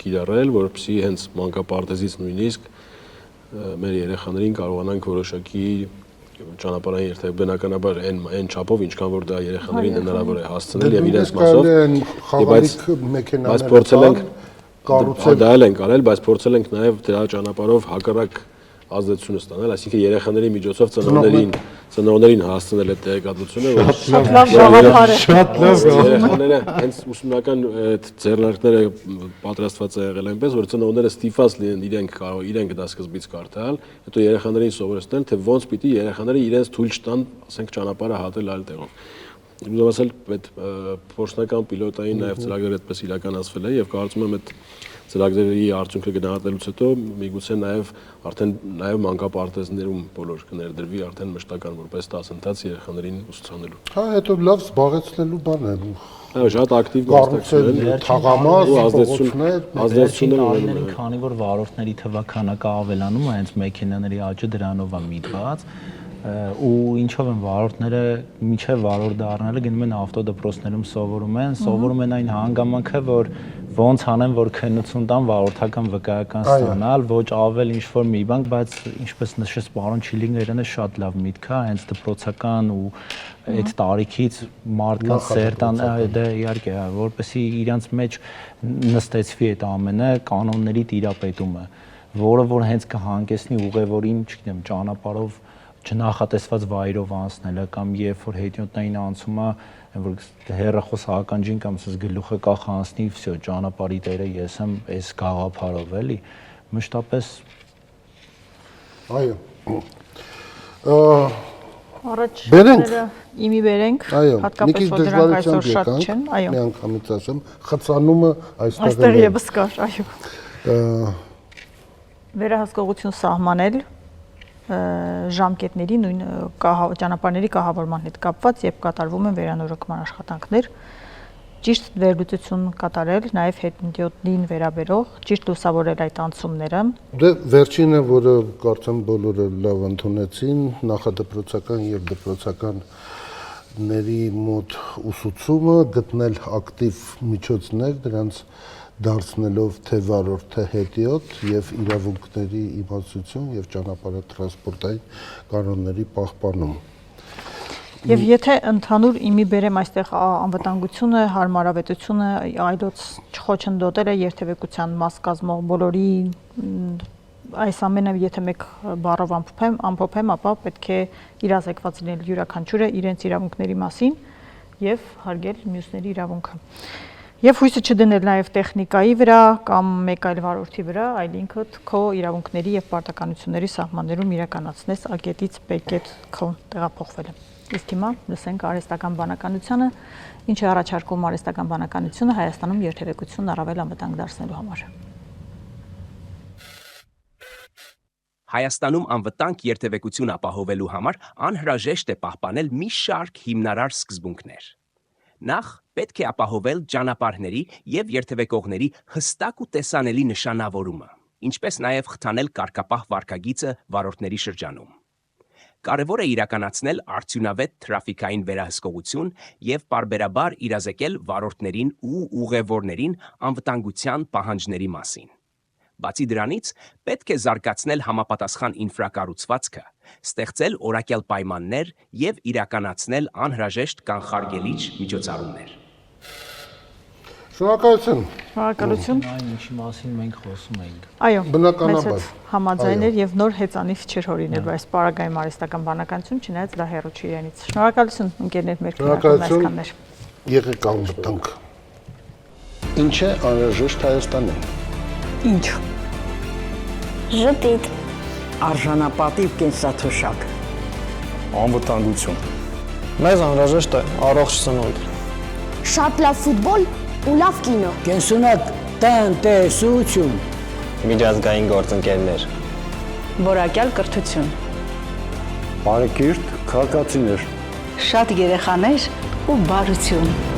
կիրառել, որովհետեւ հենց մանկապարտեզից նույնիսկ մեր երեխաներին կարողանանք որոշակի ճանապարհային երթևեկություն բնականաբար այն չափով, ինչքան որ դա երեխաներին հնարավոր է հասցնել եւ իրենց մասով, բայց փորձել ենք կառուցել դա էլ ենք արել, բայց փորձել ենք նաեւ դրա ճանապարհով հակառակ ազդեցություն ստանալ, այսինքն երեխաների միջոցով ծնողներին հասցնել այդ տեղեկատվությունը, շատ լավ գաղափար է։ Շատ լավ երեխաները հենց ուսումնական այդ ձեռնարկները պատրաստված է եղել այնպես, որ ծնողները ստիպված լինեն իրենք դա սկզբից կարդալ, հետո երեխաներին սովորեցնել, թե ոնց պիտի երեխաները իրենց թույլ չտան, ասենք, ճանապարհը հատել այլ տեղով։ Ուզում ասել, այդ փորձնական պիլոտային նաև ծրագրերը այդպես իրականացվել է եւ կարծում եմ այդ ծրագրերի արդյունքը գնահատելուց հետո միգուցե նաև արդեն նաև մանկապարտեզներում բոլոր կներդրվի արդեն մշտական որպես դասընթաց երեխաներին ուսուցանելու։ Հա, հետո լավ զբաղեցնելու բան է։ Այո, շատ ակտիվ մասնակցություն, թաղամաս, ազդեցություն, քանի որ վարորդների թվականակը ավելանում է, հենց մեքենաների աճը դրանով է միտված, ու ինչով են վարորդները միջև վարորդ դառնալը գնում են ավտոդպրոցներում սովորում են այն հանգամանքը, որ ոնց անեն, որ քննություն տան վարորդական վկայական ստանալ, ոչ ավել ինչ-որ մի բան, բայց ինչպես նշեց պարոն Չիլինգերյանը, շատ լավ միտք է, հենց դպրոցական ու այդ տարիքից մարդկանց սերտան, դա իհարկե, որպեսզի իրանց մեջ նստեցվի այդ ամենը, կանոնների տիրապետումը, որը որ հենց կհանգեցնի ուղևորին, չգիտեմ, ճանապարհով չնախատեսված վայրով անցնելը կամ երբ որ հետիոտնային անցումը, որ հեռախոս ականջին կամ ասես գլուխը կախ անցնի, վсё, ճանապարհի տերը ես եմ, այս գաղափարով էլի, մշտապես Առաջ բերենք իմի բերենք, հատկապես որ դրանք այսօր շատ չեն, այո։ Մի անգամից ասեմ, խցանումը այստեղ եւս կար, այո։ Վերահսկողություն սահմանել ժամկետների նույն ճանապարհների կահավորման հետ կապված, երբ կատարվում են վերանորոգման աշխատանքներ, ճիշտ վերլուծություն կատարել, նաև հետիոտնին վերաբերող, ճիշտ լուսավորել այդ անցումները։ Դե վերջինը, որը կարծեմ բոլորը լավ ընդունեցին, նախադպրոցական եւ դպրոցականների մոտ ուսուցումը, գտնել ակտիվ միջոցներ, դրանց դարձնելով թե վարորդ, թե հետիոտ եւ իրավունքների իմացություն եւ ճանապարհատրանսպորտային կանոնների պահպանում։ Եվ եթե ընդհանուր իմի բերեմ այստեղ անվտանգությունը, հարմարավետությունը, այլոց չխոչընդոտելը, երթևեկության մաս կազմող բոլորի այս ամենը եթե մեկ բառով ամփոփեմ, ապա պետք է իրազեկված լինել յուրաքանչյուրը իրենց իրավունքների մասին եւ հարգել մյուսների իրավունքը։ Եվ հույսը չդնել նաև տեխնիկայի վրա կամ մեկ այլ վարորդի վրա, այլ ինքդ քո իրավունքների եւ պարտականությունների սահմաններում իրականացնես ակետից բեկետ քո տեղափոխվելը։ Իսկ հիմա լսենք արհեստական բանականությունը, ինչը առաջարկում արհեստական բանականությունը Հայաստանում երթևեկությունն առավել անվտանգ դարձնելու համար։ Հայաստանում անվտանգ երթևեկություն ապահովելու համար անհրաժեշտ է պահպանել մի շարք հիմնարար սկզբունքներ։ Նախ պետք է ապահովել ճանապարհների եւ երթևեկողների հստակ ու տեսանելի նշանավորումը, ինչպես նաև խթանել կարգապահ վարքագիծը վարորդների շրջանում։ Կարևոր է իրականացնել արդյունավետ թրաֆիկային վերահսկողություն եւ պարբերաբար իրազեկել վարորդներին ու ուղևորներին անվտանգության պահանջների մասին։ Բացի դրանից, պետք է զարգացնել համապատասխան ինֆրակառուցվածքը, ստեղծել օրակյալ պայմաններ եւ իրականացնել անհրաժեշտ կանխարգելիչ միջոցառումներ։ Շնորհակալություն։ Շնորհակալություն։ Այն ինչի մասին մենք խոսում ենք։ Այո, բնականաբար համաձայն էր եւ նոր հեծանիվ չէր հորինել այս պարագայում արհեստական բանականություն, չնայած դա հեռու չի իրենից։ Շնորհակալություն ընկերներ մեր քննարկումներ։ Եղեք անվտանգ։ Ինչ է անհրաժեշտ Հայաստանին։ Ինչ։ Ժպիտ։ Արժանապատիվ կենսաթոշակ։ Անվտանգություն։ Մեզ անհրաժեշտ է առողջ սնունդ։ Շատ լավ ֆուտբոլ ու լավ կինո։ Կենսունակ տնտեսություն։ Միջազգային գործընկերներ։ Որակյալ կրթություն։ Բարեկիրթ քաղաքացիներ։ Շատ երեխաներ ու բարություն։